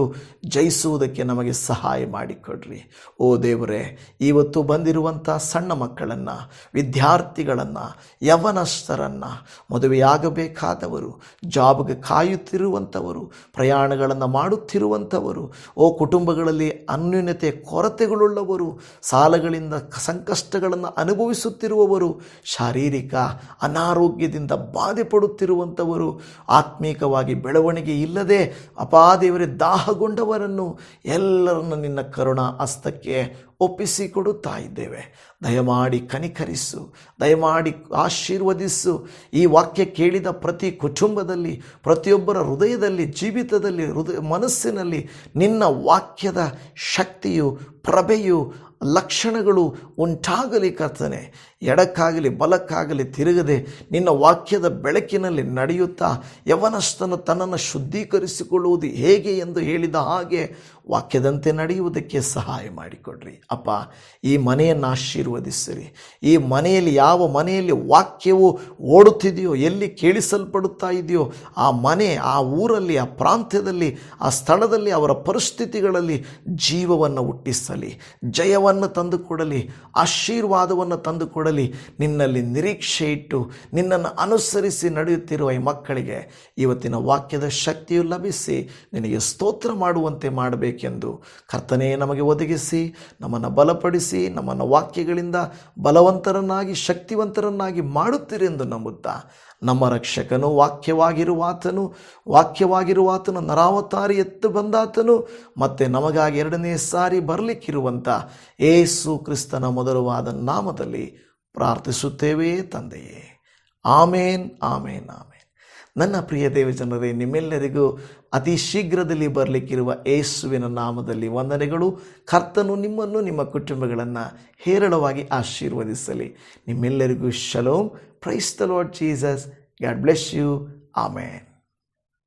ಜಯಿಸುವುದಕ್ಕೆ ನಮಗೆ ಸಹಾಯ ಮಾಡಿಕೊಡ್ರಿ. ಓ ದೇವರೇ, ಇವತ್ತು ಬಂದಿರುವಂಥ ಸಣ್ಣ ಮಕ್ಕಳನ್ನು, ವಿದ್ಯಾರ್ಥಿಗಳನ್ನು, ಯವನಸ್ಥರನ್ನು, ಮದುವೆಯಾಗಬೇಕಾದವರು, ಜಾಬ್ಗೆ ಕಾಯುತ್ತಿರುವಂಥವರು, ಪ್ರಯಾಣಗಳನ್ನು ಮಾಡುತ್ತಿರುವಂಥವರು, ಕುಟುಂಬಗಳಲ್ಲಿ ಅನ್ಯೋನ್ಯತೆ ಕೊರತೆಗಳುಳ್ಳವರು, ಸಾಲಗಳಿಂದ ಸಂಕಷ್ಟಗಳನ್ನು ಅನುಭವಿಸುತ್ತಿರುವವರು, ಶಾರೀರಿಕ ಅನಾರೋಗ್ಯದಿಂದ ಬಾಧೆ ಪಡುತ್ತಿರುವಂಥವರು, ಆತ್ಮೀಕವಾಗಿ ಬೆಳವಣಿಗೆ ಇಲ್ಲದೆ ಅಪಾದೇವರೇ ದಾಹಗೊಂಡವರನ್ನು ಎಲ್ಲರನ್ನು ನಿನ್ನ ಕರುಣಾ ಹಸ್ತಕ್ಕೆ ಒಪ್ಪಿಸಿಕೊಡುತ್ತಾ ಇದ್ದೇವೆ. ದಯಮಾಡಿ ಕನಿಕರಿಸು, ದಯಮಾಡಿ ಆಶೀರ್ವದಿಸು. ಈ ವಾಕ್ಯ ಕೇಳಿದ ಪ್ರತಿ ಕುಟುಂಬದಲ್ಲಿ, ಪ್ರತಿಯೊಬ್ಬರ ಹೃದಯದಲ್ಲಿ, ಜೀವಿತದಲ್ಲಿ, ಮನಸ್ಸಿನಲ್ಲಿ ನಿನ್ನ ವಾಕ್ಯದ ಶಕ್ತಿಯು, ಪ್ರಭೆಯು, ಲಕ್ಷಣಗಳು ಉಂಟಾಗಲಿ ಕರ್ತನೆ. ಎಡಕ್ಕಾಗಲಿ ಬಲಕ್ಕಾಗಲಿ ತಿರುಗದೆ ನಿನ್ನ ವಾಕ್ಯದ ಬೆಳಕಿನಲ್ಲಿ ನಡೆಯುತ್ತಾ ಯವನಸ್ಥನು ತನ್ನನ್ನು ಶುದ್ಧೀಕರಿಸಿಕೊಳ್ಳುವುದು ಹೇಗೆ ಎಂದು ಹೇಳಿದ ಹಾಗೆ ವಾಕ್ಯದಂತೆ ನಡೆಯುವುದಕ್ಕೆ ಸಹಾಯ ಮಾಡಿಕೊಡ್ರಿ ಅಪ್ಪ. ಈ ಮನೆಯನ್ನು ಆಶೀರ್ವದಿಸಿರಿ. ಈ ಮನೆಯಲ್ಲಿ, ಯಾವ ಮನೆಯಲ್ಲಿ ವಾಕ್ಯವು ಓಡುತ್ತಿದೆಯೋ, ಎಲ್ಲಿ ಕೇಳಿಸಲ್ಪಡುತ್ತಾ ಇದೆಯೋ ಆ ಮನೆ, ಆ ಊರಲ್ಲಿ, ಆ ಪ್ರಾಂತ್ಯದಲ್ಲಿ, ಆ ಸ್ಥಳದಲ್ಲಿ, ಅವರ ಪರಿಸ್ಥಿತಿಗಳಲ್ಲಿ ಜೀವವನ್ನು ಹುಟ್ಟಿಸಲಿ, ಜಯವನ್ನು ತಂದುಕೊಡಲಿ, ಆಶೀರ್ವಾದವನ್ನು ತಂದುಕೊಡಲಿ. ನಿನ್ನಲ್ಲಿ ನಿರೀಕ್ಷೆ ಇಟ್ಟು ನಿನ್ನನ್ನು ಅನುಸರಿಸಿ ನಡೆಯುತ್ತಿರುವ ಈ ಮಕ್ಕಳಿಗೆ ಇವತ್ತಿನ ವಾಕ್ಯದ ಶಕ್ತಿಯು ಲಭಿಸಿ ನಿನಗೆ ಸ್ತೋತ್ರ ಮಾಡುವಂತೆ ಮಾಡಬೇಕೆಂದು ಕರ್ತನೇ ನಮಗೆ ಒದಗಿಸಿ, ನಮ್ಮನ್ನು ಬಲಪಡಿಸಿ, ನಮ್ಮನ್ನು ವಾಕ್ಯಗಳಿಂದ ಬಲವಂತರನ್ನಾಗಿ, ಶಕ್ತಿವಂತರನ್ನಾಗಿ ಮಾಡುತ್ತೀರೆಂದು ನಂಬುತ್ತಾ, ನಮ್ಮ ರಕ್ಷಕನು ವಾಕ್ಯವಾಗಿರುವಾತನು ನರಾವತಾರಿ ಎತ್ತು ಬಂದಾತನು, ಮತ್ತು ನಮಗಾಗಿ 2ನೇ ಸಾರಿ ಬರಲಿಕ್ಕಿರುವಂಥ ಯೇಸು ಕ್ರಿಸ್ತನ ಮಧುರವಾದ ನಾಮದಲ್ಲಿ ಪ್ರಾರ್ಥಿಸುತ್ತೇವೆ ತಂದೆಯೇ. ಆಮೇನ್, ಆಮೇನ್, ಆಮೇನ್. ನನ್ನ ಪ್ರಿಯ ದೇವಜನರೇ, ನಿಮ್ಮೆಲ್ಲರಿಗೂ ಅತಿ ಶೀಘ್ರದಲ್ಲಿ ಬರಲಿಕ್ಕಿರುವ ಯೇಸುವಿನ ನಾಮದಲ್ಲಿ ವಂದನೆಗಳು. ಕರ್ತನು ನಿಮ್ಮನ್ನು, ನಿಮ್ಮ ಕುಟುಂಬಗಳನ್ನು ಹೇರಳವಾಗಿ ಆಶೀರ್ವದಿಸಲಿ. ನಿಮ್ಮೆಲ್ಲರಿಗೂ shalom. Praise the lord Jesus. God bless you. Amen.